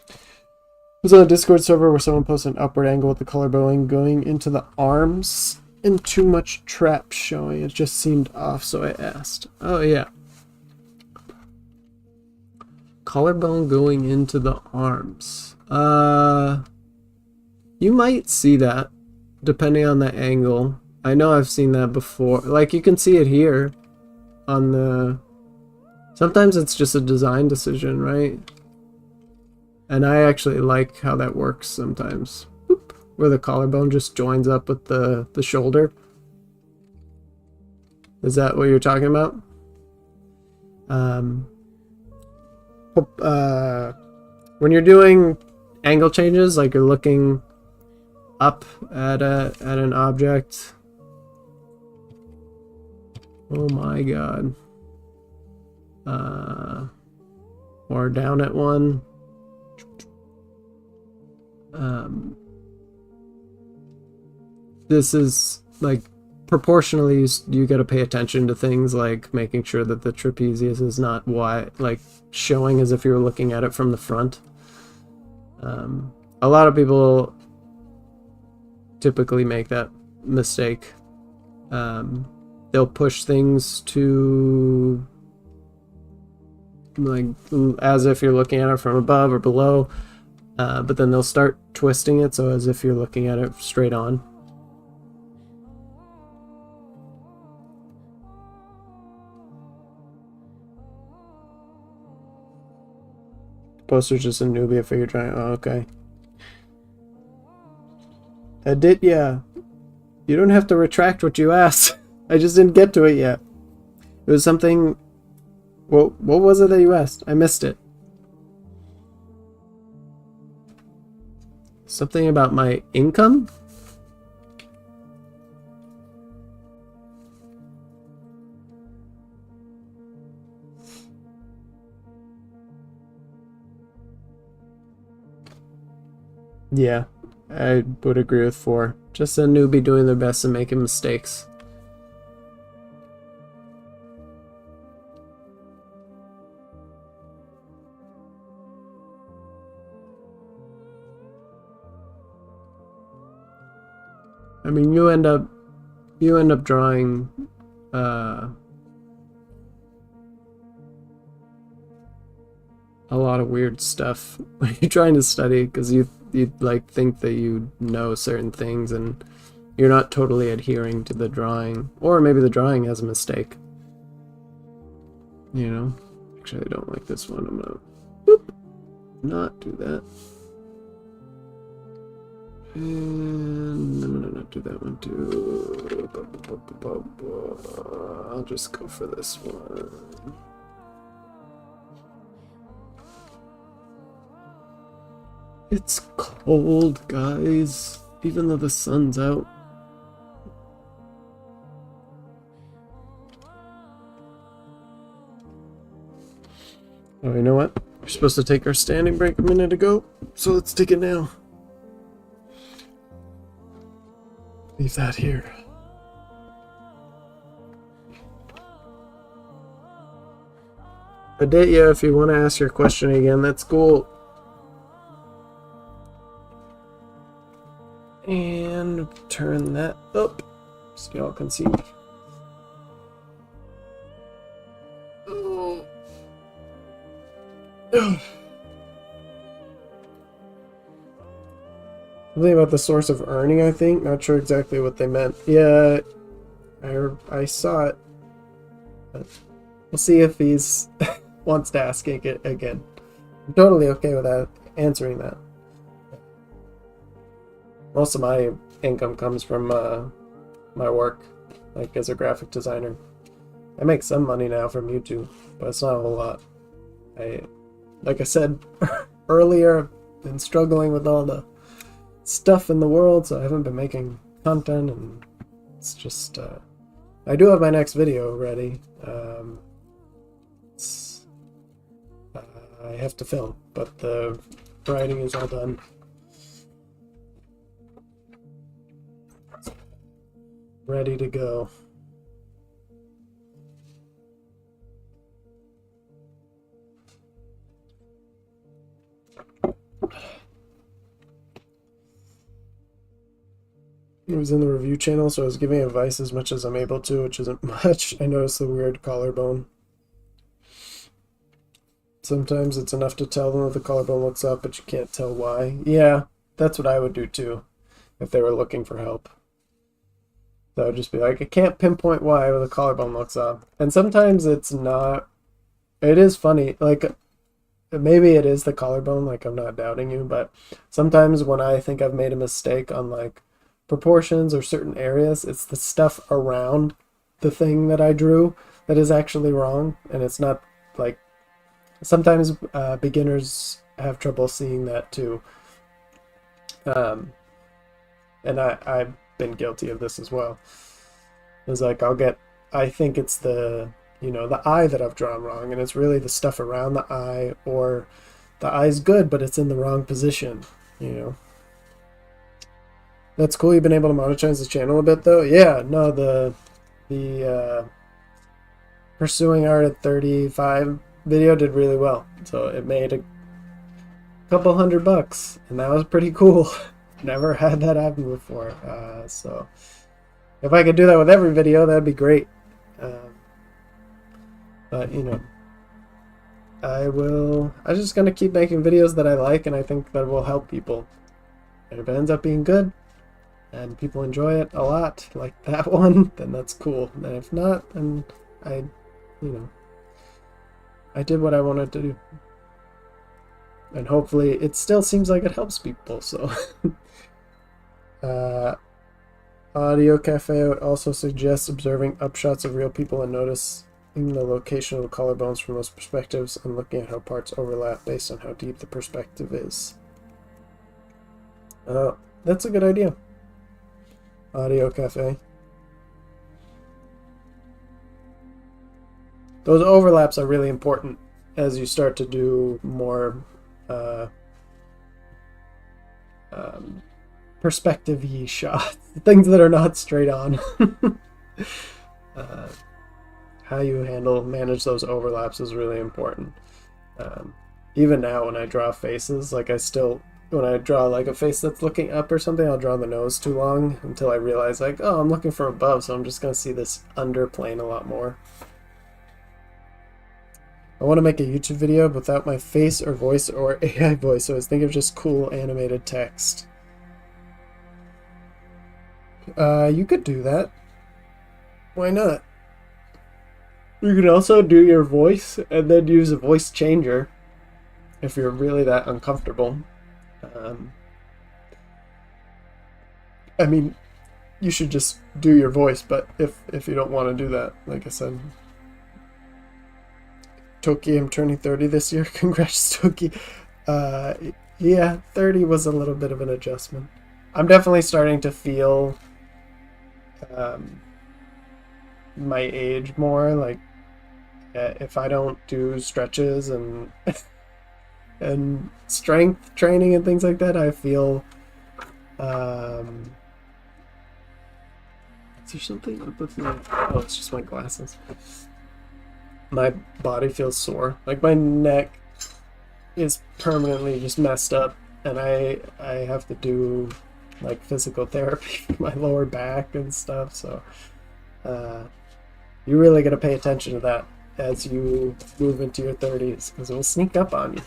Speaker 1: I was on a Discord server where someone posted an upward angle with the collarbone going into the arms and too much trap showing. It just seemed off, so I asked. Oh yeah. Collarbone going into the arms. You might see that depending on the angle. I know I've seen that before. Like you can see it here on the... Sometimes it's just a design decision, right? And I actually like how that works sometimes. Boop, where the collarbone just joins up with the shoulder. Is that what you're talking about? When you're doing angle changes, like you're looking up at an object. Oh my god. Or down at one. This is like proportionally you got to pay attention to things like making sure that the trapezius is not wide, like showing as if you're looking at it from the front. A lot of people typically make that mistake. They'll push things to like as if you're looking at it from above or below, but then they'll start twisting it so as if you're looking at it straight on. Poster's just a newbie at figure drawing. Oh, okay. Aditya, you don't have to retract what you asked. I just didn't get to it yet. It was something... What was it that you asked? I missed it. Something about my income? Yeah, I would agree with 4. Just a newbie doing their best and making mistakes. I mean, you end up drawing a lot of weird stuff when you're trying to study, because you like think that you know certain things and you're not totally adhering to the drawing, or maybe the drawing has a mistake. You know? Actually, I don't like this one. I'm gonna not do that. And I'm gonna not do that one too. I'll just go for this one. It's cold, guys, even though the sun's out. Oh, you know what? We're supposed to take our standing break a minute ago, so let's take it now. Leave that here. Aditya, if you want to ask your question again, that's cool. And turn that up so y'all can see. Oh. Something about the source of earning, I think. Not sure exactly what they meant. Yeah, I saw it. But we'll see if he's wants to ask it again. I'm totally okay with that, answering that. Most of my income comes from my work, like as a graphic designer. I make some money now from YouTube, but it's not a whole lot. Like I said earlier, I've been struggling with all the stuff in the world, so I haven't been making content, and it's just I do have my next video ready. I have to film, but the writing is all done. Ready to go. It was in the review channel, so I was giving advice as much as I'm able to, which isn't much. I noticed the weird collarbone. Sometimes it's enough to tell them that the collarbone looks up, but you can't tell why. Yeah, that's what I would do too, if they were looking for help. So I would just be like, I can't pinpoint why the collarbone looks up. And sometimes it's not. It is funny, like, maybe it is the collarbone, like, I'm not doubting you, but sometimes when I think I've made a mistake on, like, proportions or certain areas, it's the stuff around the thing that I drew that is actually wrong, and it's not like sometimes beginners have trouble seeing that too. And I've been guilty of this as well. It's like I think it's the eye that I've drawn wrong, and it's really the stuff around the eye, or the eye's good but it's in the wrong position. That's cool. You've been able to monetize the channel a bit though. Yeah, no, the pursuing art at 35 video did really well, so it made a couple $100, and that was pretty cool. Never had that happen before, so if I could do that with every video, that'd be great. But I'm just gonna keep making videos that I like and I think that will help people, and if it ends up being good and people enjoy it a lot, like that one, then that's cool. And if not, then I did what I wanted to do, and hopefully it still seems like it helps people. So Audio Cafe also suggests observing upshots of real people and noticing the location of the collarbones from those perspectives, and looking at how parts overlap based on how deep the perspective is. That's a good idea. Audio Cafe. Those overlaps are really important as you start to do more perspective-y shots, things that are not straight on. How you manage those overlaps is really important. Even now when I draw faces, like when I draw like a face that's looking up or something, I'll draw the nose too long until I realize like, oh, I'm looking from above, so I'm just gonna see this underplane a lot more. I want to make a YouTube video without my face or voice or AI voice, so I was thinking of just cool animated text. You could do that. Why not? You could also do your voice and then use a voice changer if you're really that uncomfortable. I mean, you should just do your voice, but if you don't want to do that, like I said. Toki, I'm turning 30 this year. Congrats, Toki. Yeah, 30 was a little bit of an adjustment. I'm definitely starting to feel my age more. Like, if I don't do stretches and and strength training and things like that, I feel is there something up with me? Oh, it's just my glasses. My body feels sore. Like my neck is permanently just messed up, and I have to do like physical therapy for my lower back and stuff. So you really got to pay attention to that as you move into your 30s, because it will sneak up on you.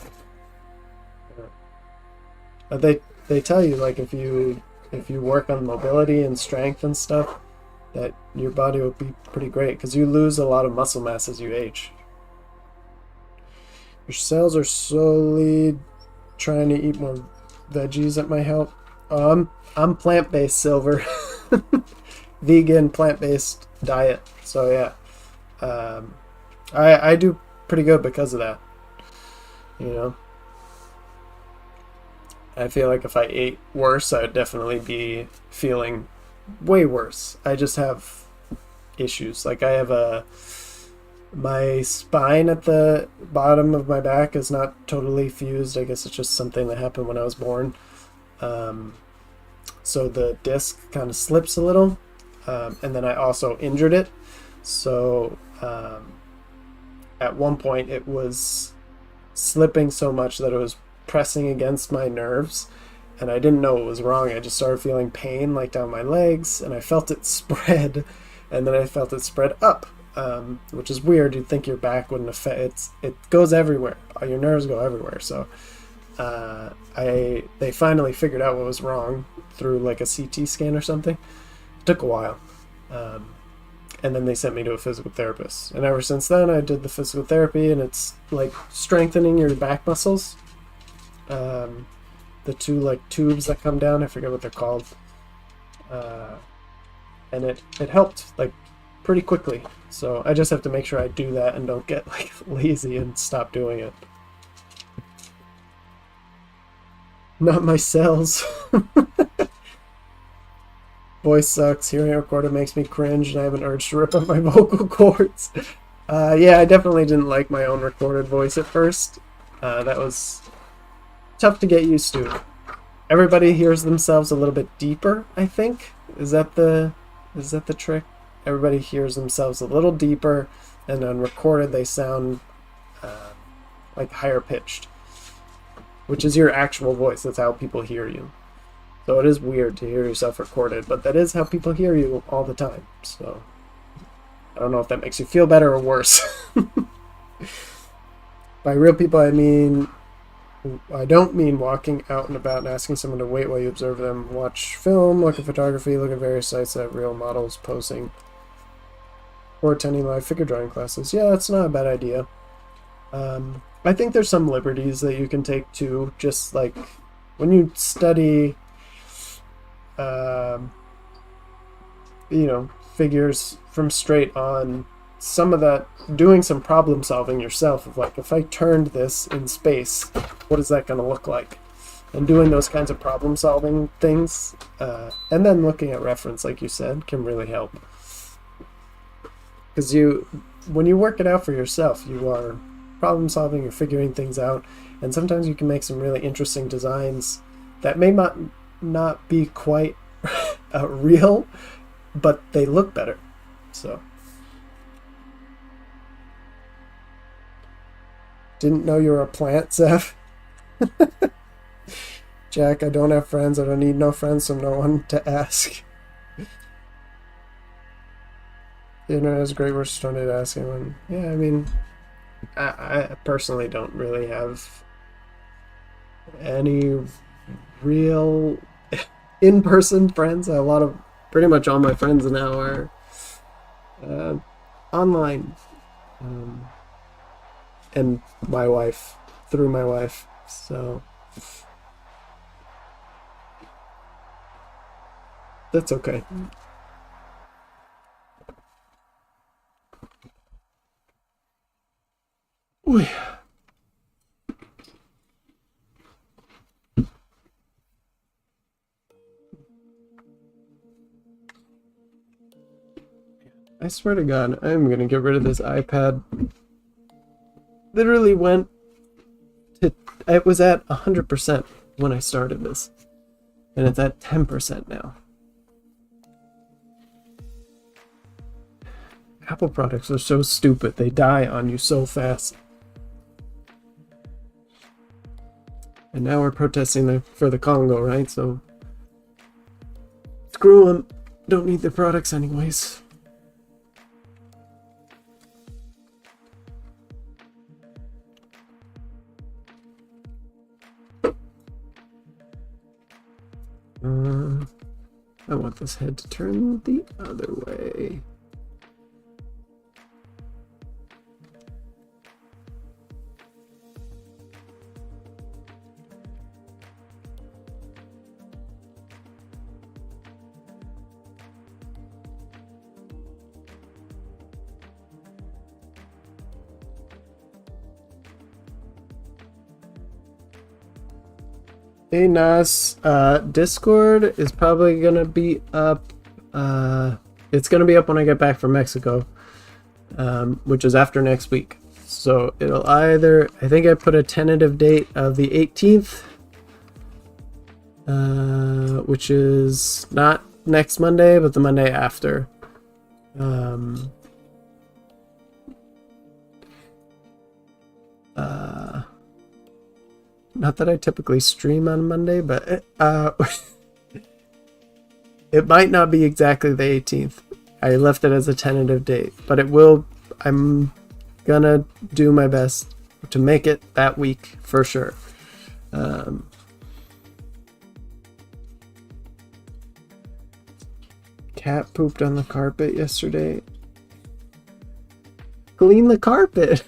Speaker 1: They tell you, like, if you work on mobility and strength and stuff, that your body will be pretty great, because you lose a lot of muscle mass as you age. Your cells are slowly trying to eat more veggies that might help. I'm plant-based, Silver. Vegan, plant-based diet. So yeah, I do pretty good because of that. I feel like if I ate worse, I would definitely be feeling way worse. I just have issues. Like I have my spine at the bottom of my back is not totally fused. I guess it's just something that happened when I was born. So the disc kind of slips a little, and then I also injured it. So at one point it was slipping so much that it was pressing against my nerves, and I didn't know what was wrong. I just started feeling pain like down my legs, and I felt it spread, and then I felt it spread up, which is weird. You'd think your back wouldn't affect it goes everywhere. Your nerves go everywhere. So they finally figured out what was wrong through like a CT scan or something. It took a while, and then they sent me to a physical therapist, and ever since then I did the physical therapy, and it's like strengthening your back muscles. The two like tubes that come down, I forget what they're called, and it helped like pretty quickly. So I just have to make sure I do that and don't get like lazy and stop doing it. Not my cells. Voice sucks. Hearing it recorded makes me cringe, and I have an urge to rip up my vocal cords. Yeah, I definitely didn't like my own recorded voice at first. That was tough to get used to. Everybody hears themselves a little bit deeper, I think. Is that the trick? Everybody hears themselves a little deeper, and on recorded they sound like higher pitched, which is your actual voice. That's how people hear you. So it is weird to hear yourself recorded, but that is how people hear you all the time. So I don't know if that makes you feel better or worse. By real people, I don't mean walking out and about and asking someone to wait while you observe them. Watch film, look at photography, look at various sites that have real models posing, or attending live figure drawing classes. Yeah, that's not a bad idea. I think there's some liberties that you can take too, just like when you study, figures from straight on, some of that, doing some problem solving yourself of like, if I turned this in space, what is that going to look like? And doing those kinds of problem solving things, and then looking at reference, like you said, can really help. Because when you work it out for yourself, you are problem solving, you're figuring things out, and sometimes you can make some really interesting designs that may not be quite real, but they look better. So didn't know you were a plant, Zeph. Jack, I don't have friends. I don't need no friends, so no one to ask. The internet is great. We're starting to ask anyone. Yeah, I mean, I personally don't really have any real in-person friends. Pretty much all my friends now are online. And my wife, through my wife. So that's okay. Ooh. I swear to God, I'm gonna get rid of this iPad. Literally it was at 100% when I started this, and it's at 10% now. Apple products are so stupid. They die on you so fast. And now we're protesting for the Congo, right? So screw them. Don't need the products anyways. I want this head to turn the other way. Hey Nas, Discord is probably gonna be up. It's gonna be up when I get back from Mexico, which is after next week. So it'll either, I think I put a tentative date of the 18th, which is not next Monday, but the Monday after. Not that I typically stream on Monday, but it might not be exactly the 18th. I left it as a tentative date, but it will. I'm gonna do my best to make it that week for sure. Cat pooped on the carpet yesterday. Clean the carpet.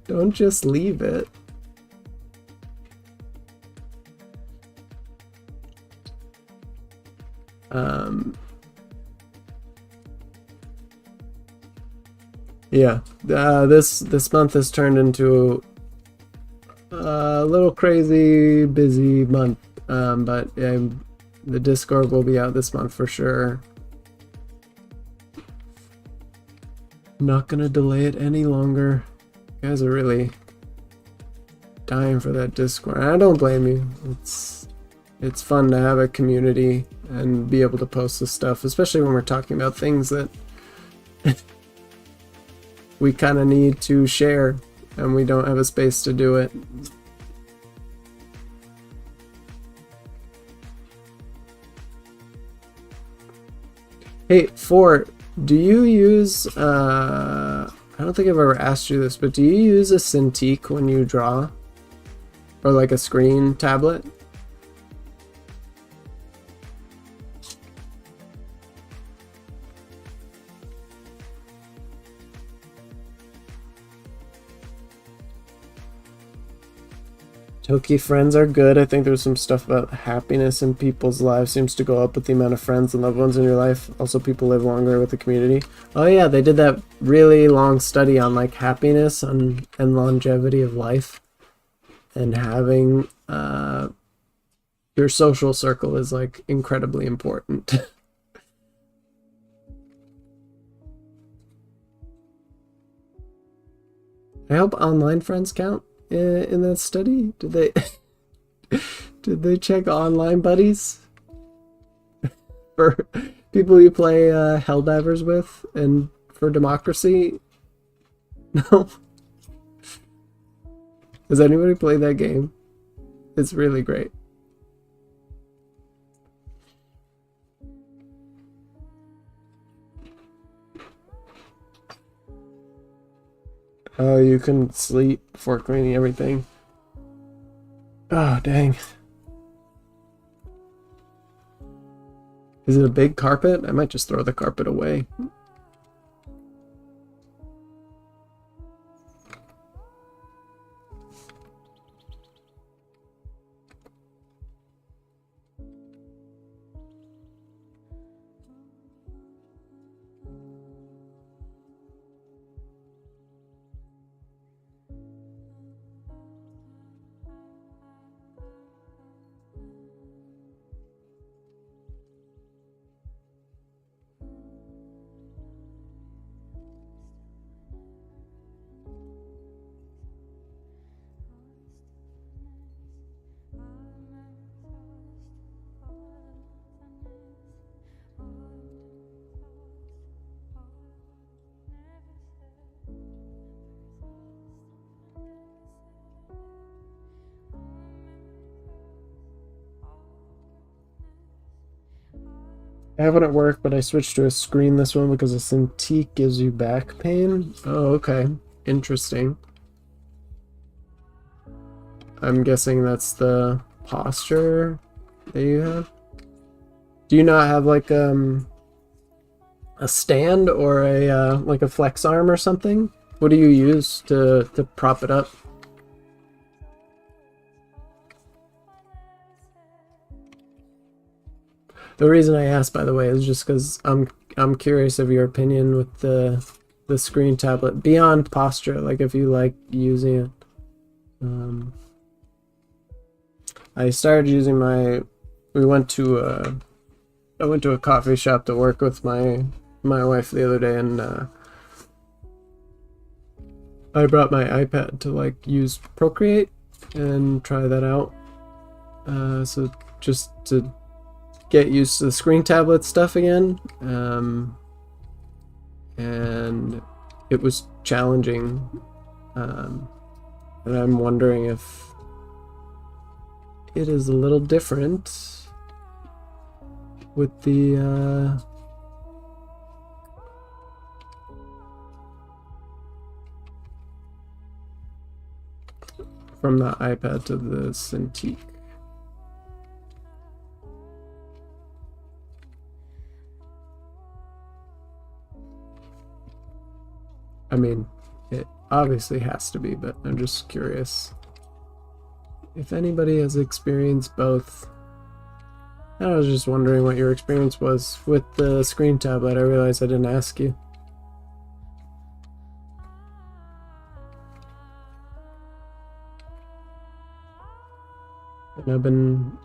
Speaker 1: Don't just leave it. Yeah, this month has turned into a little crazy busy month, but yeah, the Discord will be out this month for sure. I'm not gonna delay it any longer. You guys are really dying for that Discord. I don't blame you. It's fun to have a community and be able to post this stuff, especially when we're talking about things that we kind of need to share and we don't have a space to do it. Hey, do you use, I don't think I've ever asked you this, but do you use a Cintiq when you draw? Or like a screen tablet? Toki friends are good. I think there's some stuff about happiness in people's lives seems to go up with the amount of friends and loved ones in your life. Also, people live longer with the community. Oh yeah, they did that really long study on like happiness and longevity of life. And having your social circle is like incredibly important. I hope online friends count in that study. Did they did they check online buddies for people you play Helldivers with and for democracy? No. Does anybody play that game? It's really great. Oh, you can sleep before cleaning everything. Oh, dang. Is it a big carpet? I might just throw the carpet away. I have it at work, but I switched to a screenless one because a Cintiq gives you back pain. Oh, okay. Interesting. I'm guessing that's the posture that you have. Do you not have like a stand or a like a flex arm or something? What do you use to prop it up? The reason I asked, by the way, is just because I'm curious of your opinion with the screen tablet beyond posture. Like if you like using it. I started using I went to a coffee shop to work with my wife the other day, and I brought my iPad to like use Procreate and try that out. So just to get used to the screen tablet stuff again, and it was challenging, and I'm wondering if it is a little different with the from the iPad to the Cintiq. I mean, it obviously has to be, but I'm just curious if anybody has experienced both. I was just wondering what your experience was with the screen tablet. I realized I didn't ask you. And I've been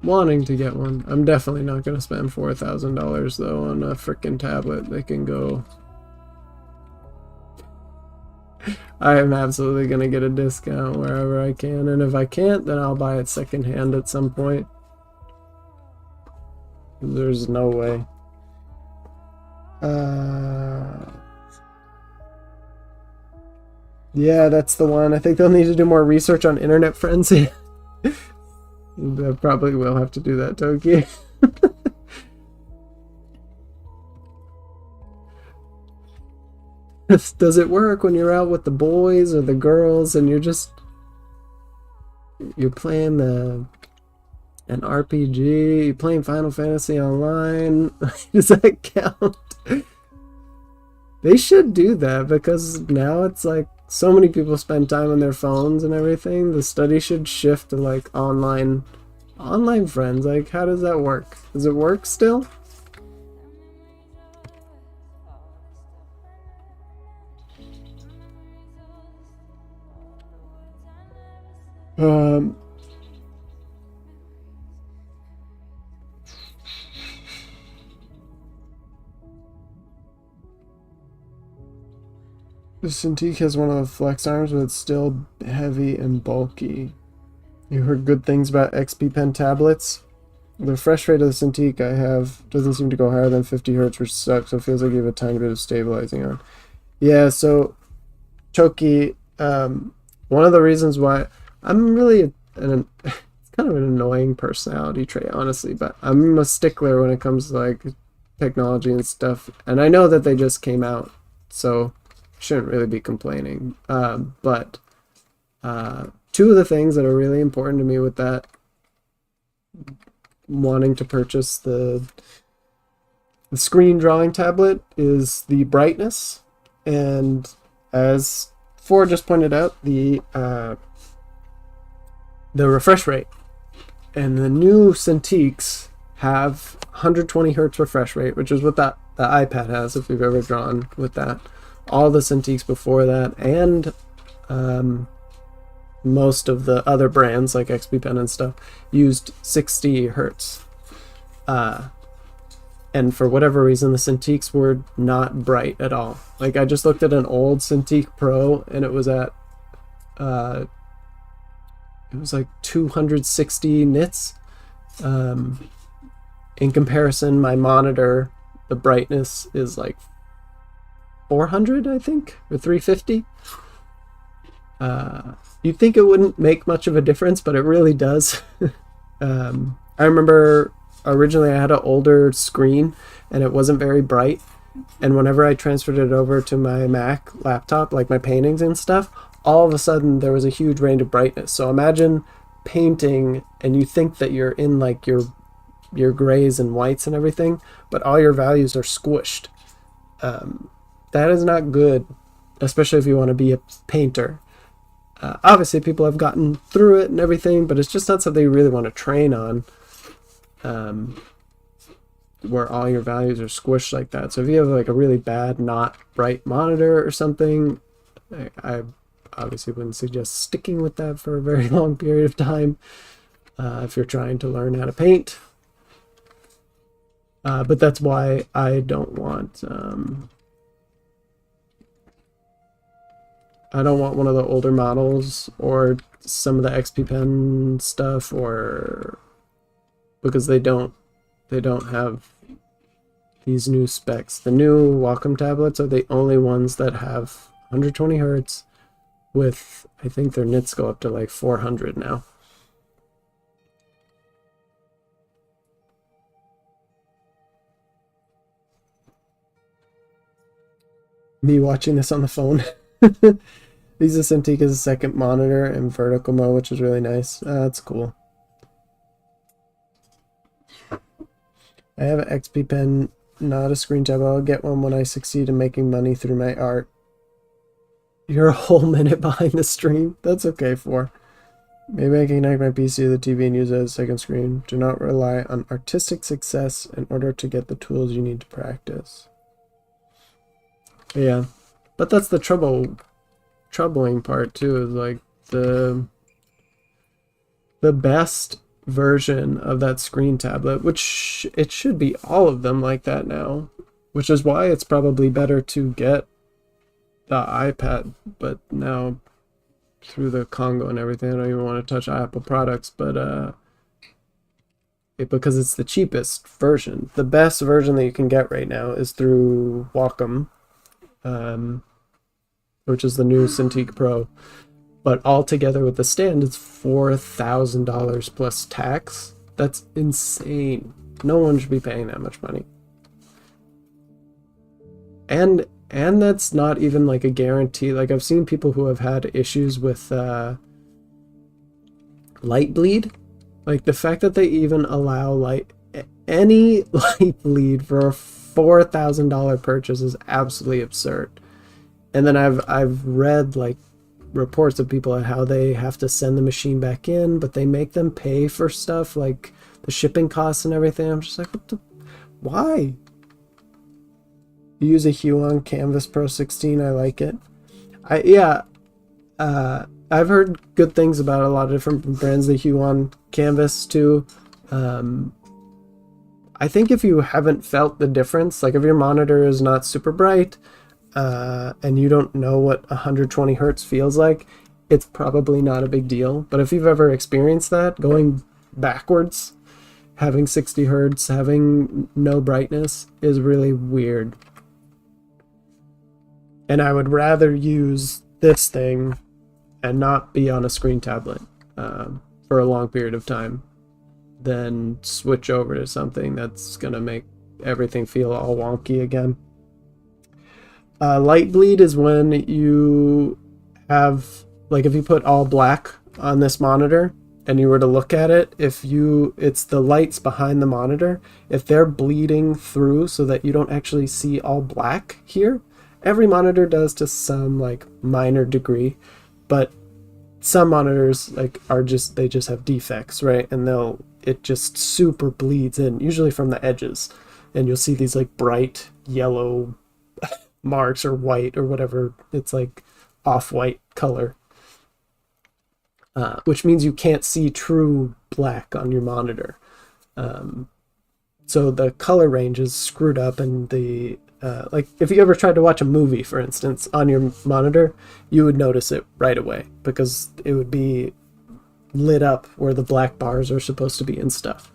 Speaker 1: wanting to get one. I'm definitely not going to spend $4,000 though on a freaking tablet. They can go. I am absolutely going to get a discount wherever I can, and if I can't, then I'll buy it secondhand at some point. There's no way. Yeah, that's the one. I think they'll need to do more research on internet frenzy. They probably will have to do that, Toki. Does it work when you're out with the boys or the girls and you're playing an RPG, you're playing Final Fantasy Online? Does that count? They should do that, because now it's like so many people spend time on their phones and everything. The study should shift to like online friends. Like, how does that work? Does it work still? The Cintiq has one of the flex arms, but it's still heavy and bulky. You heard good things about XP Pen tablets? The refresh rate of the Cintiq I have doesn't seem to go higher than 50 Hz, which sucks, so it feels like you have a tiny bit of stabilizing on. Yeah, so, Choki, one of the reasons why I'm really it's kind of an annoying personality trait, honestly, but I'm a stickler when it comes to like technology and stuff, and I know that they just came out, so shouldn't really be complaining. But two of the things that are really important to me with that, wanting to purchase the screen drawing tablet, is the brightness, and as Ford just pointed out, the refresh rate. And the new Cintiqs have 120 Hz refresh rate, which is what the iPad has, if you've ever drawn with that. All the Cintiqs before that, and most of the other brands like XP Pen and stuff, used 60 Hertz. And for whatever reason, the Cintiqs were not bright at all. Like, I just looked at an old Cintiq Pro, and it was at it was like 260 nits. In comparison, my monitor, the brightness is like 400, I think, or 350. You'd think it wouldn't make much of a difference, but it really does. I remember originally I had an older screen and it wasn't very bright, and whenever I transferred it over to my Mac laptop, like my paintings and stuff, all of a sudden there was a huge range of brightness. So imagine painting and you think that you're in like your grays and whites and everything, but all your values are squished. That is not good, especially if you want to be a painter. Obviously, people have gotten through it and everything, but it's just not something you really want to train on, where all your values are squished like that. So if you have like a really bad, not bright monitor or something, I obviously wouldn't suggest sticking with that for a very long period of time if you're trying to learn how to paint. But that's why I don't want one of the older models or some of the XP Pen stuff, or because they don't have these new specs. The new Wacom tablets are the only ones that have 120 Hertz with, I think their nits go up to like 400 now. Me watching this on the phone. These are Cintiq as a second monitor in vertical mode, which is really nice. That's cool. I have an XP Pen, not a screen tablet. I'll get one when I succeed in making money through my art. You're a whole minute behind the stream. That's okay for. Maybe I can connect my PC to the TV and use it as a second screen. Do not rely on artistic success in order to get the tools you need to practice. Yeah, but that's the troubling part too, is like the best version of that screen tablet, which it should be all of them like that now, which is why it's probably better to get the iPad, but now through the Congo and everything, I don't even want to touch Apple products, but because it's the cheapest version. The best version that you can get right now is through Wacom, which is the new Cintiq Pro. But all together with the stand, it's $4,000 plus tax. That's insane. No one should be paying that much money. And that's not even like a guarantee. Like, I've seen people who have had issues with light bleed. Like, the fact that they even allow any light bleed for a $4,000 purchase is absolutely absurd. And then I've read like reports of people at how they have to send the machine back in, but they make them pay for stuff like the shipping costs and everything. I'm just like, why? You use a Huon Canvas Pro 16. I like it. I've heard good things about a lot of different brands. The Huon Canvas too. I think if you haven't felt the difference, like if your monitor is not super bright, and you don't know what 120 hertz feels like, it's probably not a big deal. But if you've ever experienced that, going backwards, having 60 hertz, having no brightness is really weird. And I would rather use this thing and not be on a screen tablet for a long period of time than switch over to something that's going to make everything feel all wonky again. Light bleed is when you have, like, if you put all black on this monitor and you were to look at it, it's the lights behind the monitor, if they're bleeding through so that you don't actually see all black here. Every monitor does to some like minor degree, but some monitors they just have defects, right? And it just super bleeds in, usually from the edges, and you'll see these like bright yellow marks or white or whatever. It's like off-white color, which means you can't see true black on your monitor. So the color range is screwed up, and the like if you ever tried to watch a movie, for instance, on your monitor, you would notice it right away because it would be lit up where the black bars are supposed to be and stuff.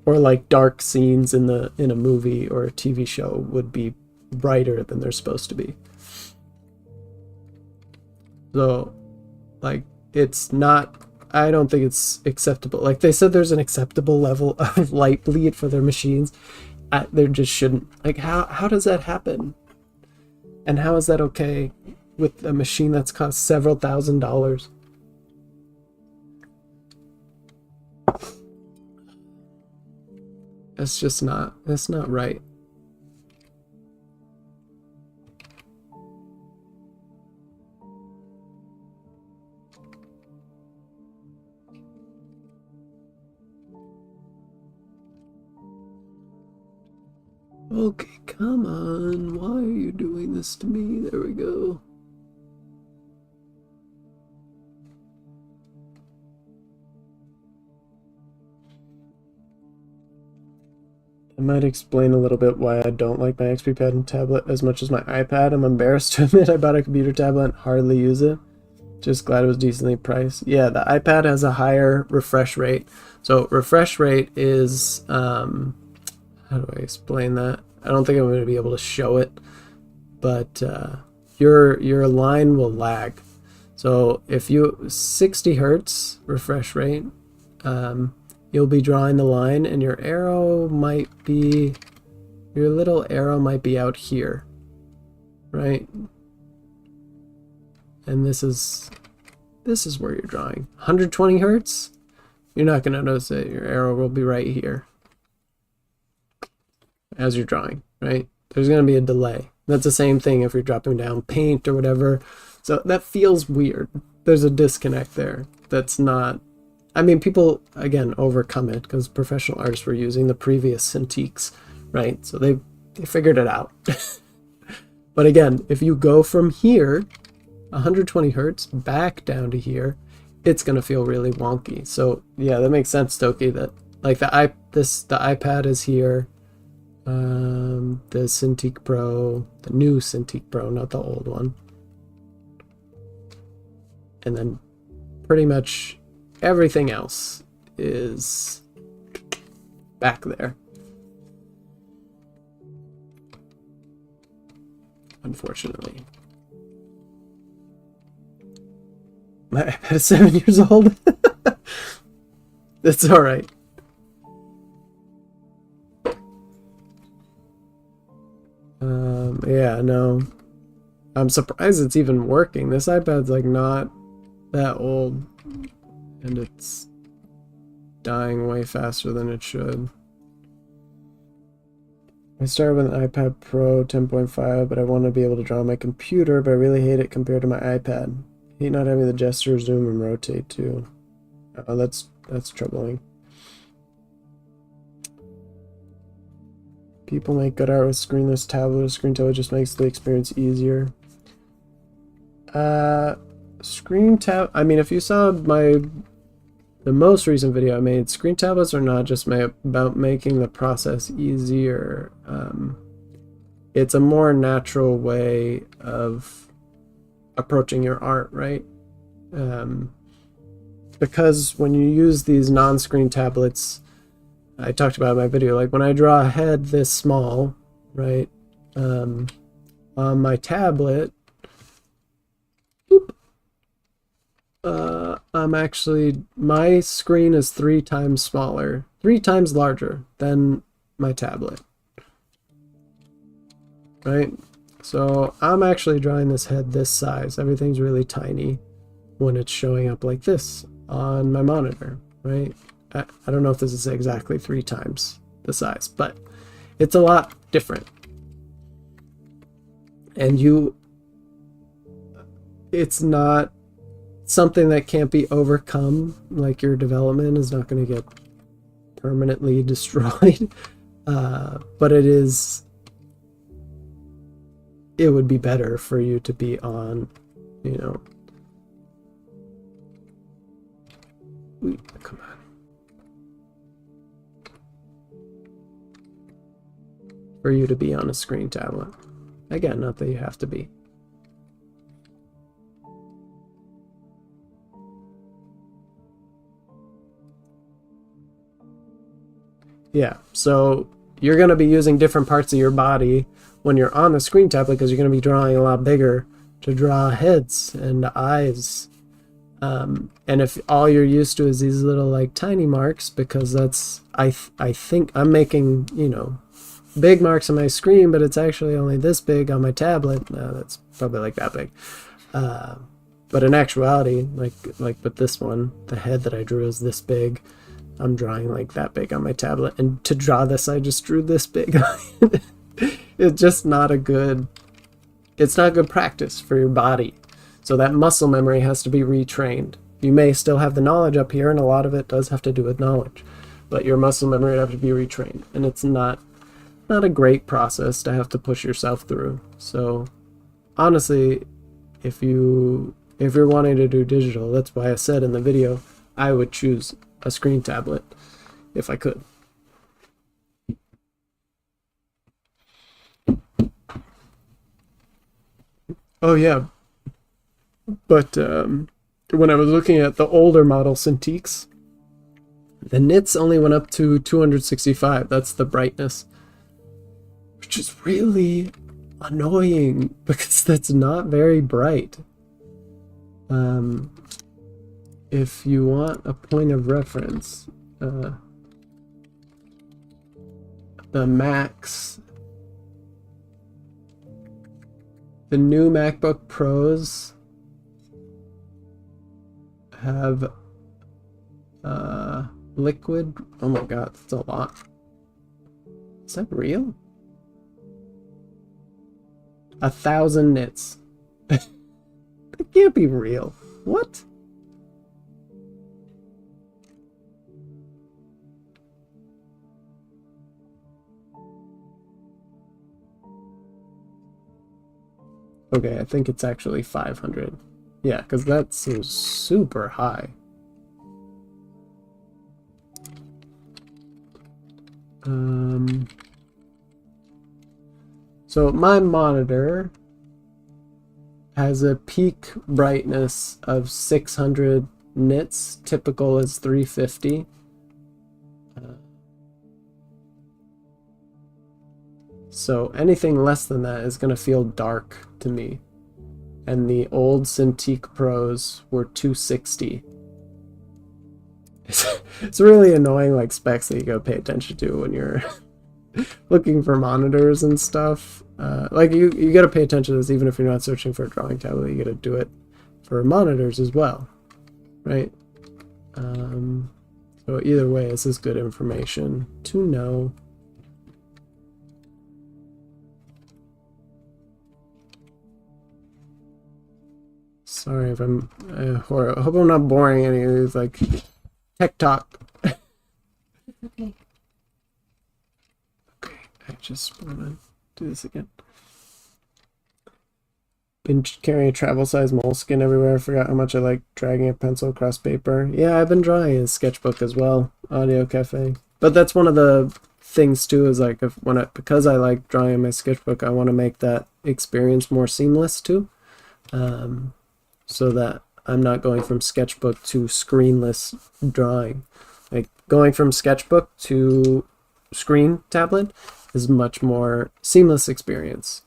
Speaker 1: Or like dark scenes in a movie or a TV show would be brighter than they're supposed to be. So like it's not, I don't think it's acceptable. Like they said there's an acceptable level of light bleed for their machines. There just shouldn't. Like how does that happen? And how is that okay with a machine that's cost several $1,000s? That's not right. Okay, come on. Why are you doing this to me? There we go. I might explain a little bit why I don't like my XP Pad and tablet as much as my iPad. I'm embarrassed to admit I bought a computer tablet and hardly use it. Just glad it was decently priced. Yeah, the iPad has a higher refresh rate. So refresh rate is, how do I explain that? I don't think I'm going to be able to show it, but your line will lag. So if you 60 hertz refresh rate, you'll be drawing the line, and your little arrow might be out here, right? And this is where you're drawing. 120 hertz, you're not going to notice it. Your arrow will be right here as you're drawing, right? There's going to be a delay. That's the same thing if you're dropping down paint or whatever. So that feels weird. There's a disconnect there. That's not, I mean, people, again, overcome it because professional artists were using the previous Cintiqs, right? So they figured it out. But again, if you go from here, 120 hertz, back down to here, it's gonna feel really wonky. So yeah, that makes sense, Toki, that like the iPad is here. The Cintiq Pro, the new Cintiq Pro, not the old one. And then pretty much everything else is back there. Unfortunately. My iPad is 7 years old. That's alright. Yeah, no. I'm surprised it's even working. This iPad's like not that old, and it's dying way faster than it should. I started with an iPad Pro 10.5, but I want to be able to draw on my computer, but I really hate it compared to my iPad. I hate not having the gesture, zoom, and rotate too. Oh, that's troubling. People make good art with screenless tablets. Screen tablet just makes the experience easier. Screen tab. I mean, if you saw the most recent video I made, screen tablets are not just about making the process easier. It's a more natural way of approaching your art, right? Because when you use these non-screen tablets, I talked about in my video, like when I draw a head this small, right, on my tablet, I'm actually, my screen is 3 times smaller, 3 times larger than my tablet, right? So I'm actually drawing this head this size. Everything's really tiny when it's showing up like this on my monitor, right? I don't know if this is exactly 3 times the size, but it's a lot different. And it's not something that can't be overcome. Like your development is not going to get permanently destroyed, but it would be better for you to be on, you know, come on. For you to be on a screen tablet. Again, not that you have to be. Yeah, so you're going to be using different parts of your body when you're on the screen tablet because you're going to be drawing a lot bigger to draw heads and eyes. And if all you're used to is these little like tiny marks, because that's, I think I'm making, you know, big marks on my screen, but it's actually only this big on my tablet. That's probably like that big. But in actuality, like with this one, the head that I drew is this big. I'm drawing like that big on my tablet, and to draw this, I just drew this big. It's just not it's not good practice for your body. So that muscle memory has to be retrained. You may still have the knowledge up here, and a lot of it does have to do with knowledge, but your muscle memory would have to be retrained, and it's not a great process to have to push yourself through. So honestly, if you're wanting to do digital, that's why I said in the video I would choose a screen tablet if I could. Oh yeah, but when I was looking at the older model Cintiqs, the nits only went up to 265. That's the brightness, which is really annoying because that's not very bright. If you want a point of reference, the Macs, the new MacBook Pros have liquid. Oh my god, that's a lot. Is that real? 1,000 nits. That can't be real. What? Okay, I think it's actually 500. Yeah, because that seems super high. So my monitor has a peak brightness of 600 nits. Typical is 350. So anything less than that is going to feel dark to me. And the old Cintiq Pros were 260. It's really annoying, like, specs that you gotta pay attention to when you're looking for monitors and stuff. Like, you gotta pay attention to this even if you're not searching for a drawing tablet. You gotta do it for monitors as well, right? So either way, this is good information to know. Sorry if I'm... I hope I'm not boring any of these, like, tech talk.
Speaker 2: Okay.
Speaker 1: Okay, I just want to do this again. Been carrying a travel size moleskin everywhere. I forgot how much I like dragging a pencil across paper. Yeah, I've been drawing in sketchbook as well, Audio Cafe. But that's one of the things too, is like because I like drawing in my sketchbook, I want to make that experience more seamless too, so that I'm not going from sketchbook to screenless drawing. Like going from sketchbook to screen tablet is much more seamless experience.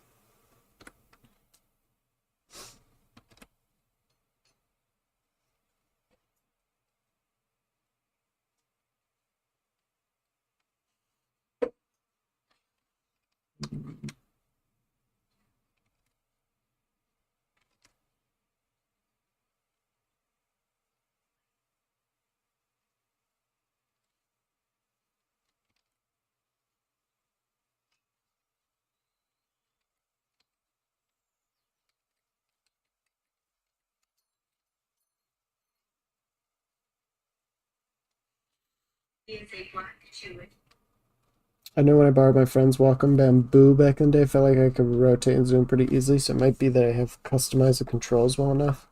Speaker 1: I know when I borrowed my friend's Wacom Bamboo back in the day, I felt like I could rotate and zoom pretty easily, so it might be that I have customized the controls well enough.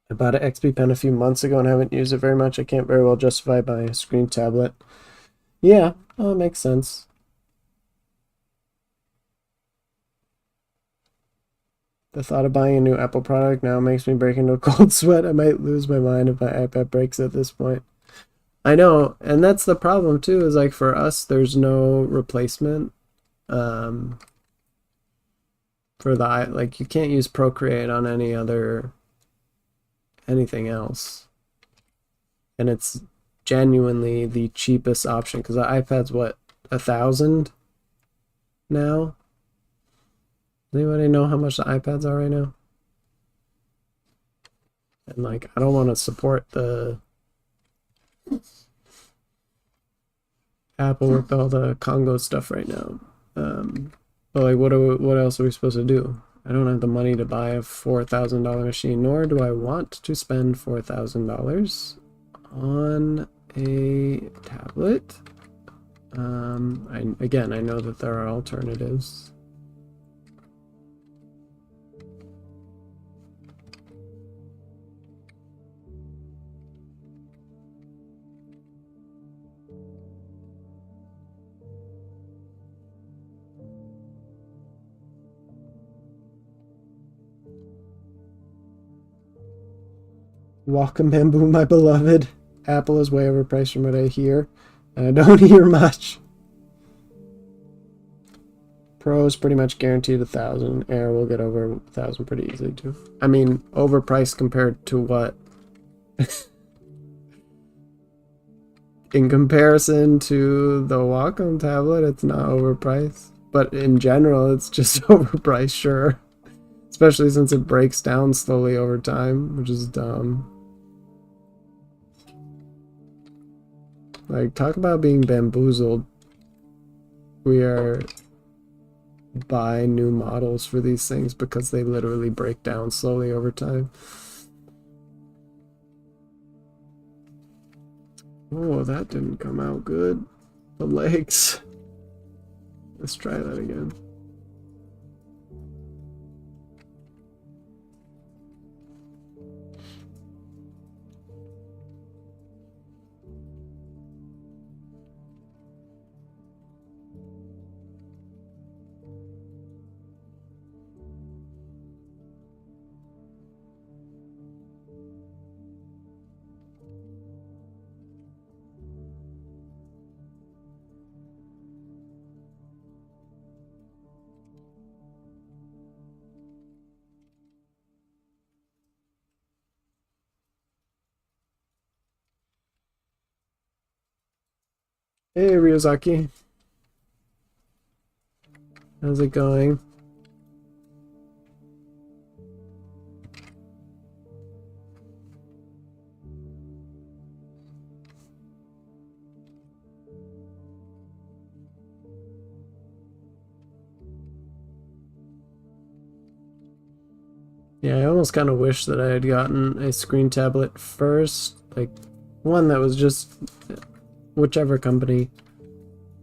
Speaker 1: I bought an XP pen a few months ago and haven't used it very much. I can't very well justify buying a screen tablet. Yeah, that makes sense. The thought of buying a new Apple product now makes me break into a cold sweat. I might lose my mind if my iPad breaks at this point. I know, and that's the problem too, is like for us, there's no replacement for the, like, you can't use Procreate on anything else. And it's genuinely the cheapest option because the iPad's what, 1,000 now? Does anybody know how much the iPads are right now? And like, I don't want to support the Apple with all the Congo stuff right now. But like, what else are we supposed to do? I don't have the money to buy a $4,000 machine, nor do I want to spend $4,000 on a tablet. Again, I know that there are alternatives. Wacom Bamboo, my beloved. Apple is way overpriced from what I hear, and I don't hear much. Pro is pretty much guaranteed 1,000. Air will get over 1,000 pretty easily too. I mean, overpriced compared to what? In comparison to the Wacom tablet, it's not overpriced. But in general, it's just overpriced, sure. Especially since it breaks down slowly over time, which is dumb. Like, talk about being bamboozled. We are buy new models for these things because they literally break down slowly over time. Oh, that didn't come out good. The legs. Let's try that again. Hey, Ryozaki. How's it going? Yeah, I almost kind of wish that I had gotten a screen tablet first. Like, one that was just whichever company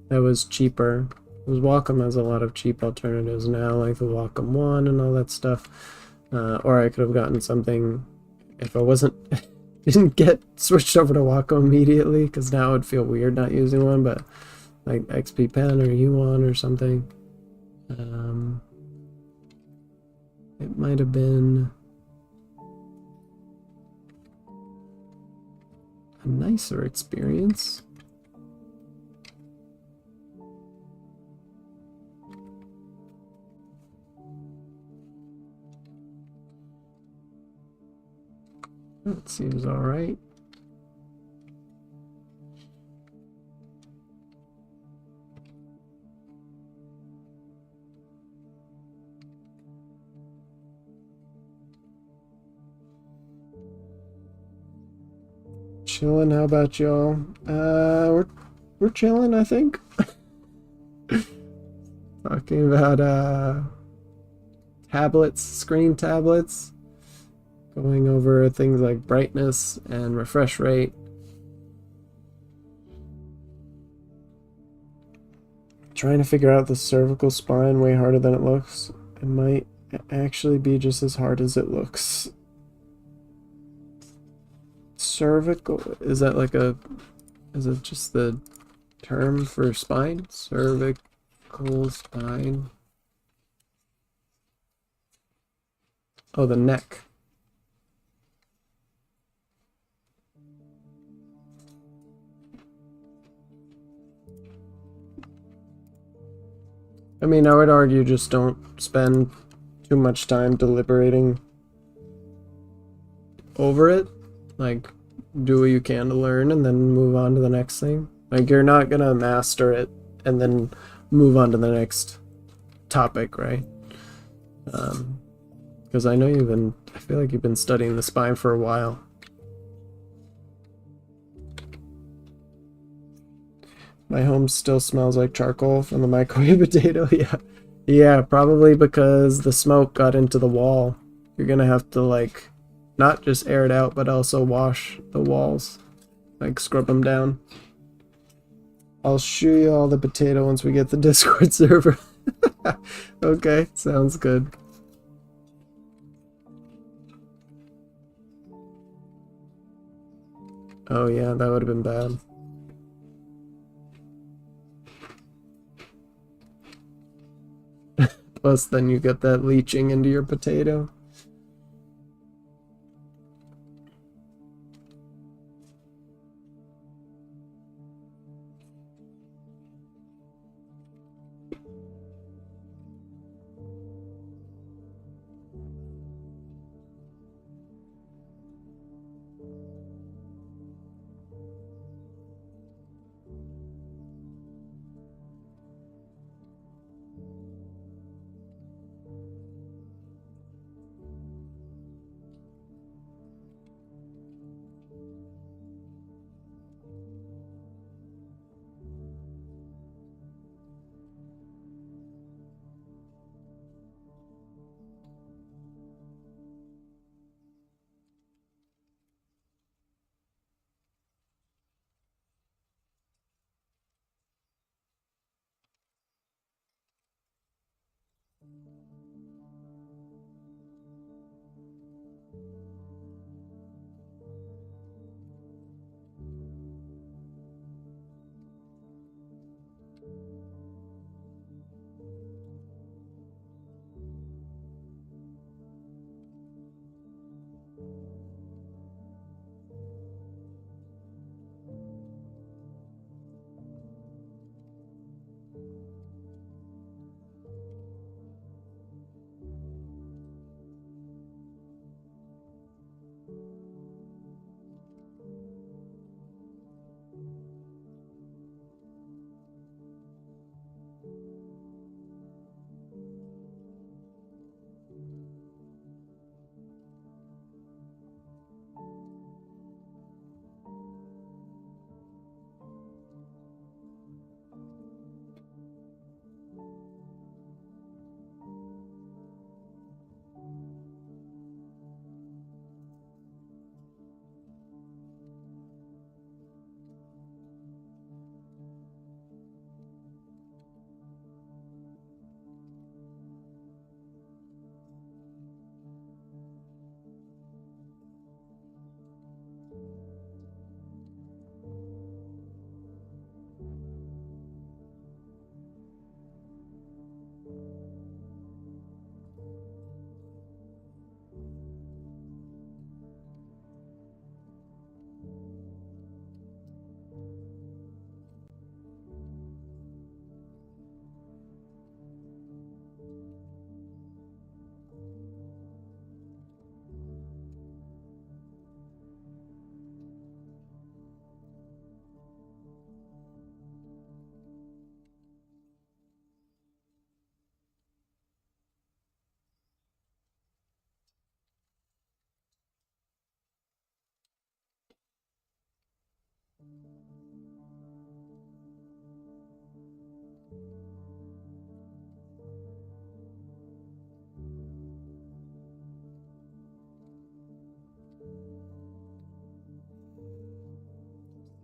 Speaker 1: that was cheaper. Because Wacom has a lot of cheap alternatives now, like the Wacom One and all that stuff. Or I could have gotten something if I wasn't didn't get switched over to Wacom immediately, because now it would feel weird not using one. But like XP Pen or U1 or something. Um, it might have been a nicer experience. That seems alright. Chilling, how about y'all? We're chilling, I think. Talking about tablets, screen tablets, going over things like brightness and refresh rate. Trying to figure out the cervical spine way harder than it looks. It might actually be just as hard as it looks. Cervical, is that like a, is it just the term for spine? Cervical spine. Oh, the neck. I mean, I would argue just don't spend too much time deliberating over it. Like, do what you can to learn and then move on to the next thing. Like, you're not gonna master it and then move on to the next topic, right? Because I know I feel like you've been studying the spine for a while. My home still smells like charcoal from the microwave potato. Yeah. Yeah, probably because the smoke got into the wall. You're gonna have to, like, not just air it out, but also wash the walls. Like, scrub them down. I'll show you all the potato once we get the Discord server. Okay, sounds good. Oh yeah, that would have been bad. Plus, then you get that leaching into your potato.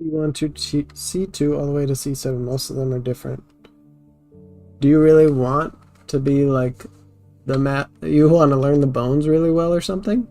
Speaker 1: C1 to C2 all the way to C7. Most of them are different. Do you really want to be like the map? You want to learn the bones really well or something?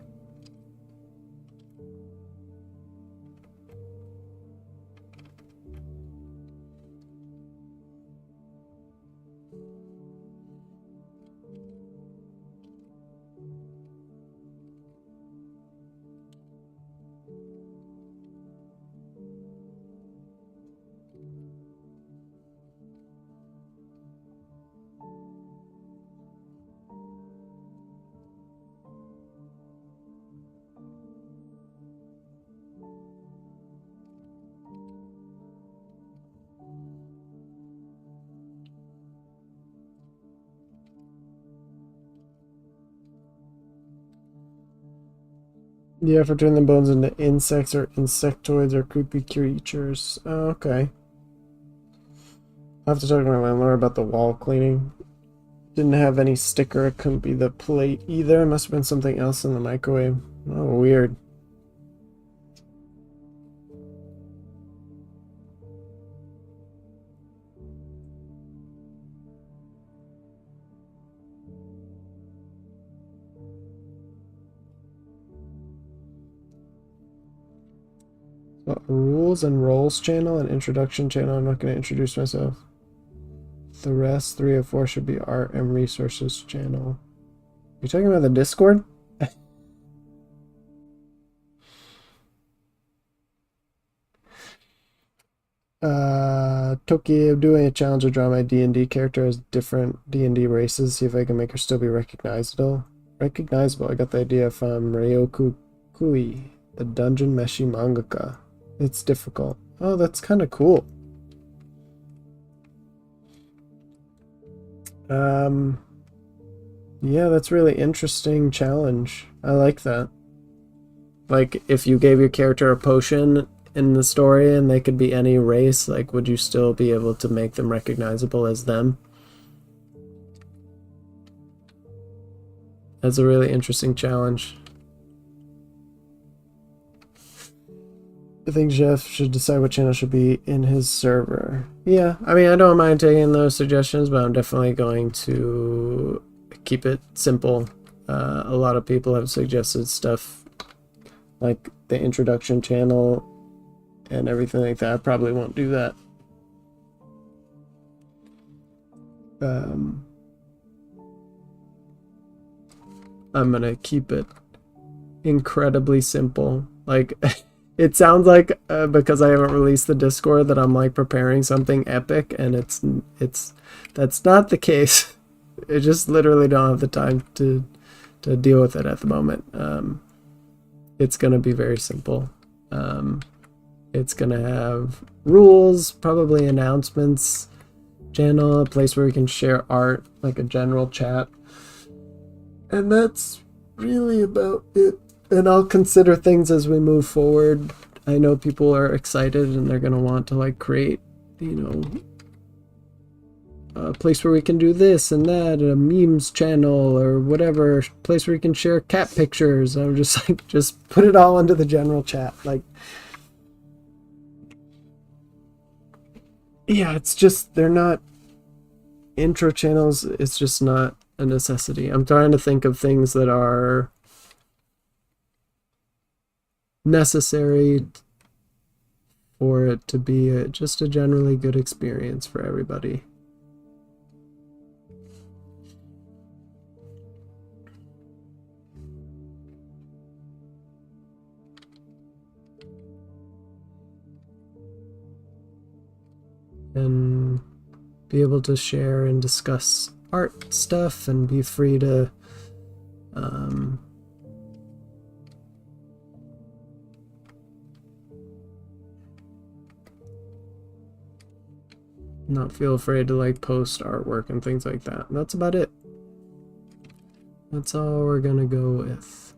Speaker 1: Yeah, for turning the bones into insects or insectoids or creepy creatures. Oh, okay. I'll have to talk to my landlord about the wall cleaning. Didn't have any sticker. It couldn't be the plate either. It must have been something else in the microwave. Oh, weird. So, rules and roles channel and introduction channel. I'm not going to introduce myself. The rest, 3 of 4, should be art and resources channel. You talking about the Discord? Toki, I'm doing a challenge to draw my D&D character as different D&D races. See if I can make her still be recognizable. Recognizable. I got the idea from Ryoku Kui, the Dungeon Meshi mangaka. It's difficult. Oh, that's kind of cool. Yeah, that's really interesting challenge. I like that. Like, if you gave your character a potion in the story and they could be any race, like, would you still be able to make them recognizable as them? That's a really interesting challenge. I think Jeff should decide what channel should be in his server. Yeah, I mean, I don't mind taking those suggestions, but I'm definitely going to keep it simple. A lot of people have suggested stuff like the introduction channel and everything like that. I probably won't do that. I'm gonna keep it incredibly simple. Like, it sounds like because I haven't released the Discord that I'm like preparing something epic, and it's that's not the case. I just literally don't have the time to deal with it at the moment. It's gonna be very simple. It's gonna have rules, probably announcements, channel, a place where we can share art, like a general chat, and that's really about it. And I'll consider things as we move forward. I know people are excited and they're gonna want to like create, you know, a place where we can do this and that, a memes channel or whatever, place where we can share cat pictures. I'm just like, just put it all into the general chat. Like, yeah, it's just, they're not intro channels. It's just not a necessity. I'm trying to think of things that are necessary for it to be just a generally good experience for everybody. And be able to share and discuss art stuff and be free to not feel afraid to like post artwork and things like that. And that's about it. That's all we're gonna go with.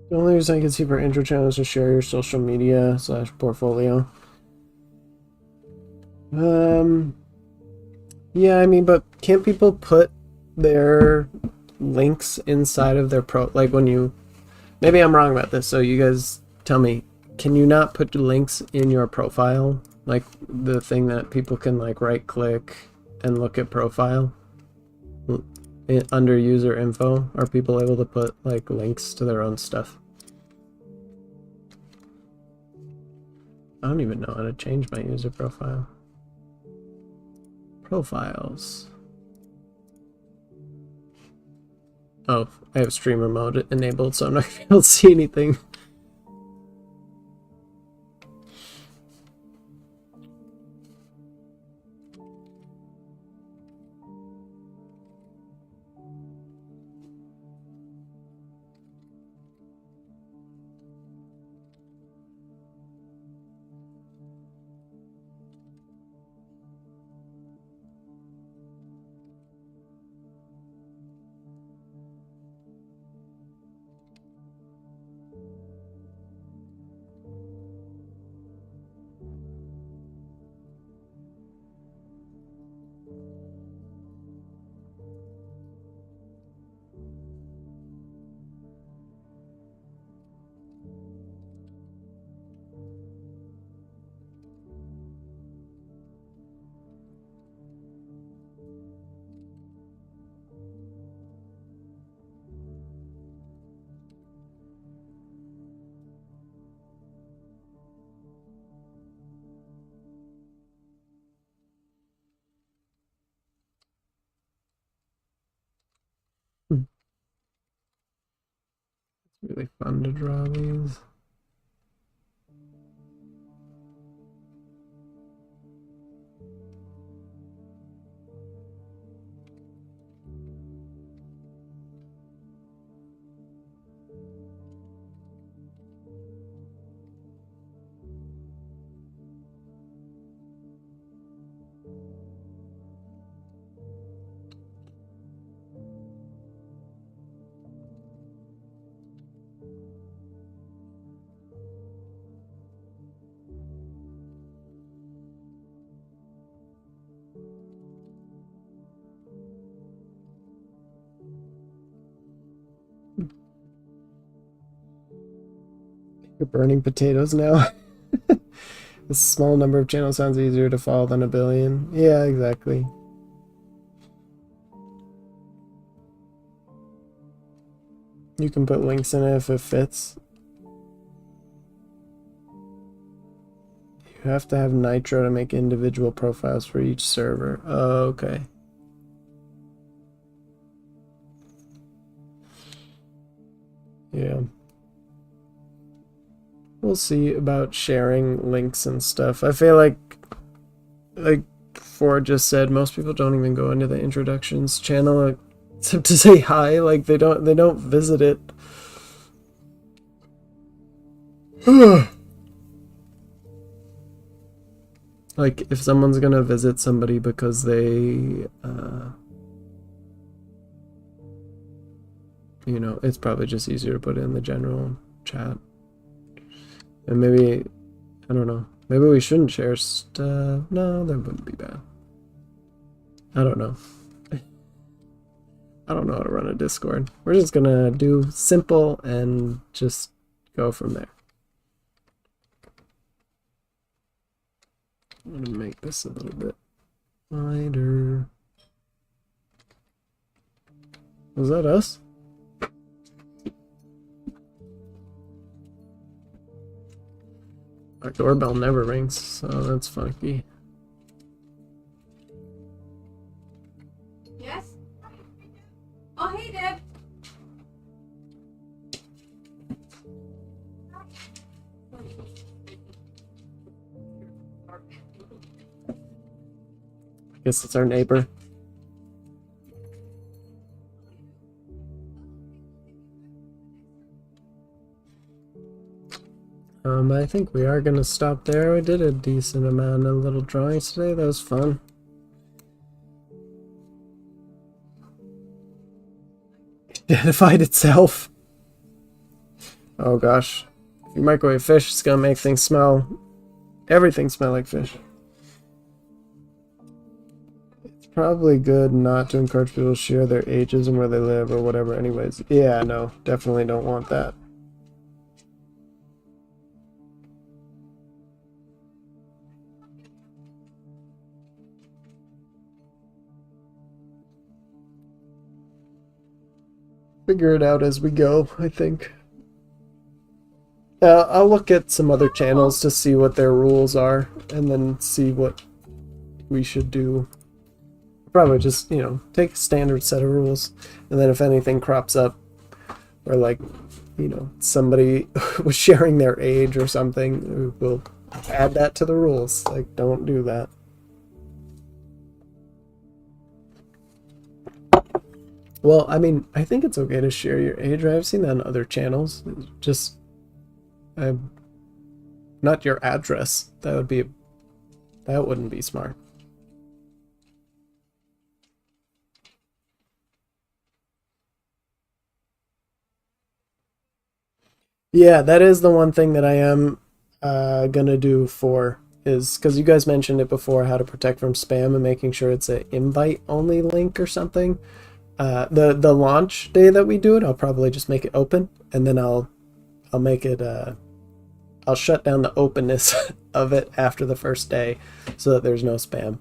Speaker 1: The only reason I can see for intro channel is to share your social media / portfolio. Yeah, I mean, but can't people put their links inside of their like when you, maybe I'm wrong about this, so you guys tell me, can you not put links in your profile? Like the thing that people can like right click and look at profile? Under user info, are people able to put like links to their own stuff? I don't even know how to change my user profile. Profiles. Oh, I have streamer mode enabled, so I'm not gonna be able to see anything. It's really fun to draw these. You're burning potatoes now. A small number of channels sounds easier to follow than a billion. Yeah, exactly. You can put links in it if it fits. You have to have Nitro to make individual profiles for each server. Oh, okay. Yeah. We'll see about sharing links and stuff. I feel like Ford just said, most people don't even go into the introductions channel except to say hi. Like they don't visit it. Like if someone's gonna visit somebody because they you know, it's probably just easier to put it in the general chat. And maybe, I don't know, maybe we shouldn't share stuff. No, that wouldn't be bad. I don't know. I don't know how to run a Discord. We're just gonna do simple and just go from there. I'm gonna make this a little bit wider. Was that us? Our doorbell never rings, so that's funky.
Speaker 2: Yes? Oh, hey, Deb.
Speaker 1: I guess it's our neighbor. I think we are gonna stop there. We did a decent amount of little drawings today. That was fun. Identified itself. Oh gosh. If you microwave fish, it's gonna make things smell... everything smell like fish. It's probably good not to encourage people to share their ages and where they live or whatever anyways. Yeah, no, definitely don't want that. Figure it out as we go, I think. I'll look at some other channels to see what their rules are, and then see what we should do. Probably just, you know, take a standard set of rules, and then if anything crops up, or like, you know, somebody was sharing their age or something, we'll add that to the rules. Like, don't do that. Well, I mean, I think it's okay to share your age, right? I've seen that on other channels. Just, not your address. That wouldn't be smart. Yeah, that is the one thing that I am gonna do for is because you guys mentioned it before, how to protect from spam and making sure it's an invite only link or something. The launch day that we do it, I'll probably just make it open, and then I'll make it I'll shut down the openness of it after the first day so that there's no spam.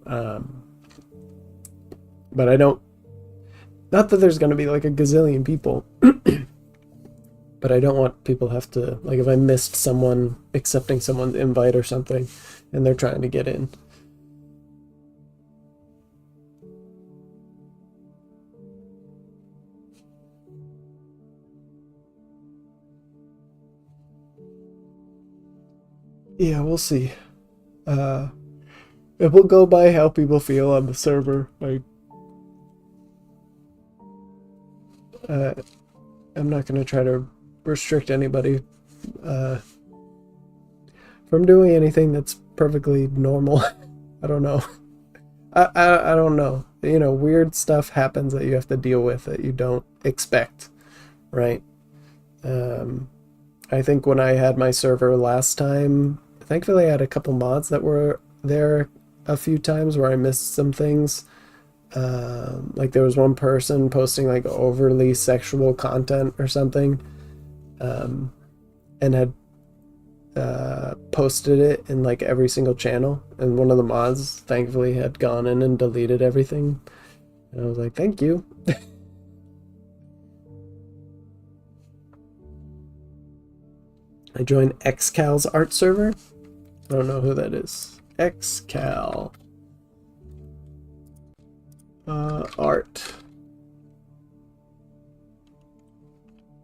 Speaker 1: But I don't, not that there's going to be like a gazillion people, but I don't want people to have to, like if I missed someone accepting someone's invite or something and they're trying to get in. Yeah, we'll see. It will go by how people feel on the server. Like, I'm not going to try to restrict anybody from doing anything that's perfectly normal. I don't know. I don't know. You know, weird stuff happens that you have to deal with that you don't expect, right? I think when I had my server last time, thankfully I had a couple mods that were there a few times where I missed some things. Like there was one person posting like overly sexual content or something, and had posted it in like every single channel, and one of the mods thankfully had gone in and deleted everything, and I was like, thank you. I joined XCal's art server. I don't know who that is. XCal art.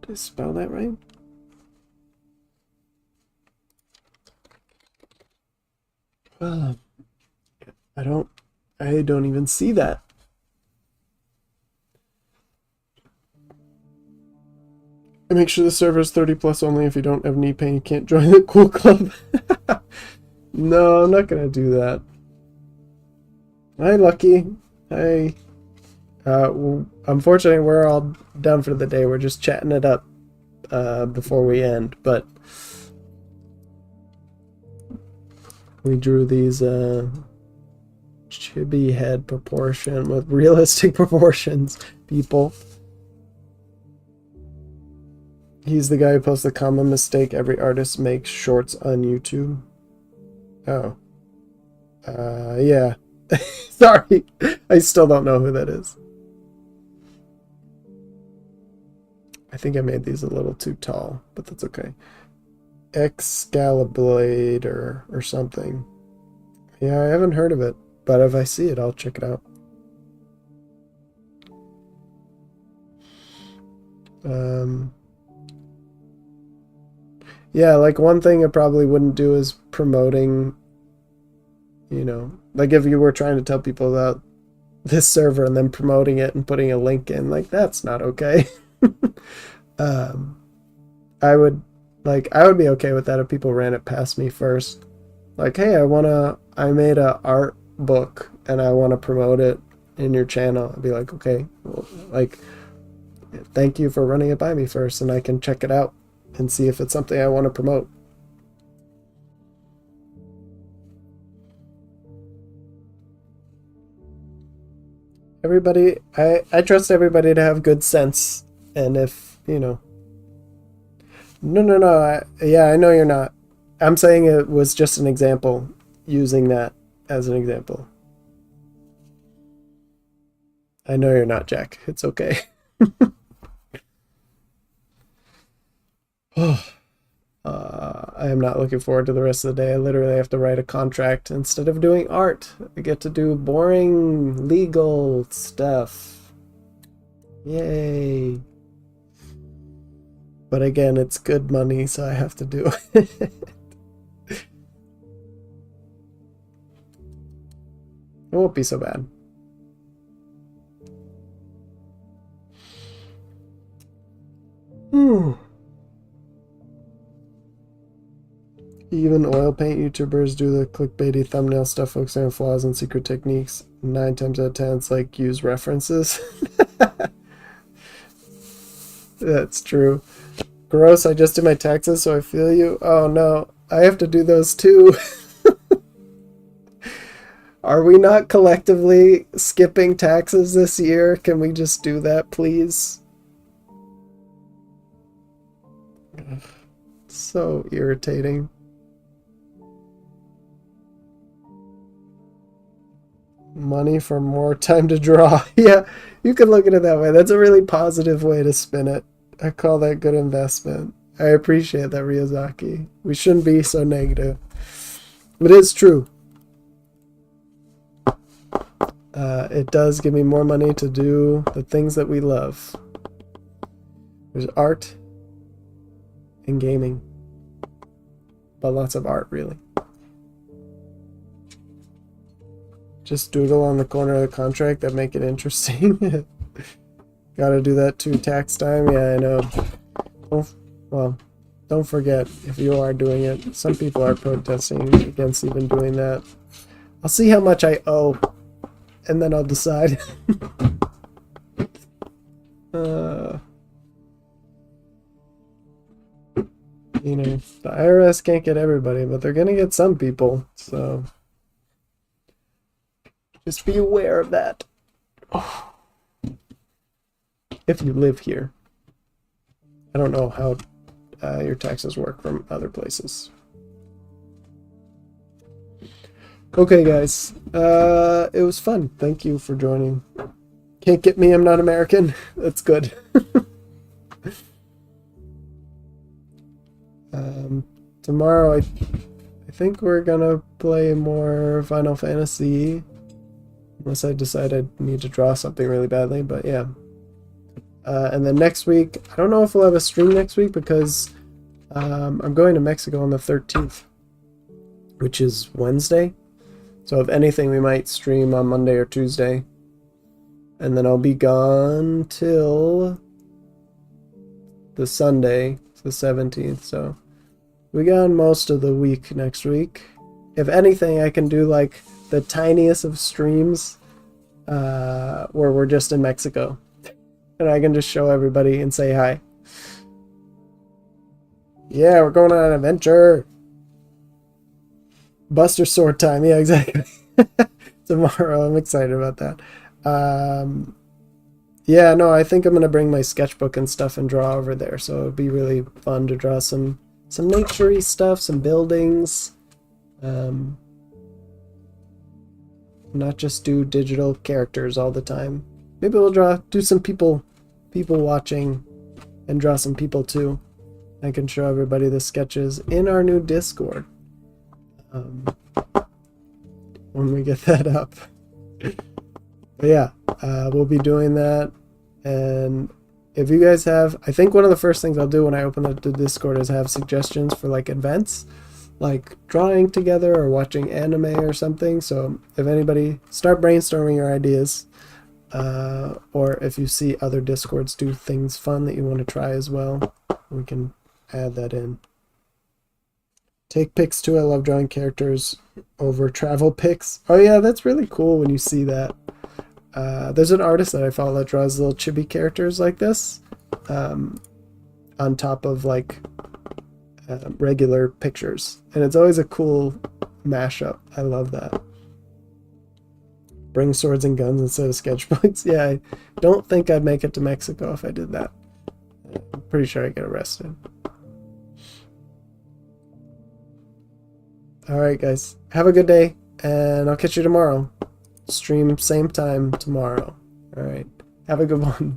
Speaker 1: Did I spell that right? I don't even see that. And make sure the server is 30 plus only. If you don't have knee pain, you can't join the cool club. No, I'm not gonna do that. Hi, Lucky. Hi. Unfortunately, we're all done for the day. We're just chatting it up before we end, but we drew these chibi head proportion with realistic proportions, people. He's the guy who posts the common mistake every artist makes, shorts on YouTube. Oh. Yeah. Sorry. I still don't know who that is. I think I made these a little too tall, but that's okay. Excaliblator or something. Yeah, I haven't heard of it, but if I see it, I'll check it out. Yeah, like one thing I probably wouldn't do is promoting, you know, like if you were trying to tell people about this server and then promoting it and putting a link in, like that's not okay. I would be okay with that if people ran it past me first. Like, hey, I made a art book and I want to promote it in your channel. I'd be like, okay, well, like, thank you for running it by me first and I can check it out. and see if it's something I want to promote. Everybody, I trust everybody to have good sense, and if, you know... No, yeah, I know you're not. I'm saying it was just an example, using that as an example. I know you're not, Jack. It's okay. I am not looking forward to the rest of the day. I literally have to write a contract. Instead of doing art, I get to do boring legal stuff. Yay. But again, it's good money, so I have to do it. It won't be so bad. Even oil paint YouTubers do the clickbaity thumbnail stuff focusing on flaws and secret techniques. 9 times out of 10, it's like use references. That's true. Gross, I just did my taxes, so I feel you. Oh no, I have to do those too. Are we not collectively skipping taxes this year? Can we just do that, please? So irritating. Money for more time to draw. Yeah, you can look at it that way. That's a really positive way to spin it. I call that good investment. I appreciate that, Ryozaki. We shouldn't be so negative. It is true. It does give me more money to do the things that we love. There's art and gaming. But lots of art, really. Just doodle on the corner of the contract that make it interesting. Gotta do that too. Tax time? Yeah, I know. Well, don't forget, if you are doing it, some people are protesting against even doing that. I'll see how much I owe, and then I'll decide. You know, the IRS can't get everybody, but they're gonna get some people, so just be aware of that. Oh. If you live here. I don't know how your taxes work from other places. Okay, guys. It was fun. Thank you for joining. Can't get me, I'm not American. That's good. Tomorrow, I think we're gonna play more Final Fantasy. Unless I decide I need to draw something really badly, but yeah. And then next week, I don't know if we'll have a stream next week because I'm going to Mexico on the 13th, which is Wednesday. So if anything, we might stream on Monday or Tuesday. And then I'll be gone till the Sunday, the 17th. So we gone most of the week next week. If anything, I can do like the tiniest of streams where we're just in Mexico. And I can just show everybody and say hi. Yeah, we're going on an adventure. Buster Sword time. Yeah, exactly. Tomorrow. I'm excited about that. Yeah, no, I think I'm going to bring my sketchbook and stuff and draw over there. So it'll be really fun to draw some nature-y stuff, some buildings. Not just do digital characters all the time. Maybe we'll do some people watching and draw some people too. I can show everybody the sketches in our new Discord when we get that up. But yeah, we'll be doing that. And if you guys have, I think one of the first things I'll do when I open up the Discord is have suggestions for like events, like drawing together or watching anime or something. So if anybody, start brainstorming your ideas. Or if you see other Discords do things fun that you want to try as well, we can add that in. Take pics too. I love drawing characters over travel pics. Oh yeah, that's really cool when you see that. There's an artist that I follow that draws little chibi characters like this on top of like regular pictures. And it's always a cool mashup. I love that. Bring swords and guns instead of sketchbooks. Yeah, I don't think I'd make it to Mexico if I did that. I'm pretty sure I'd get arrested. Alright guys, have a good day, and I'll catch you tomorrow. Stream same time tomorrow. Alright, have a good one.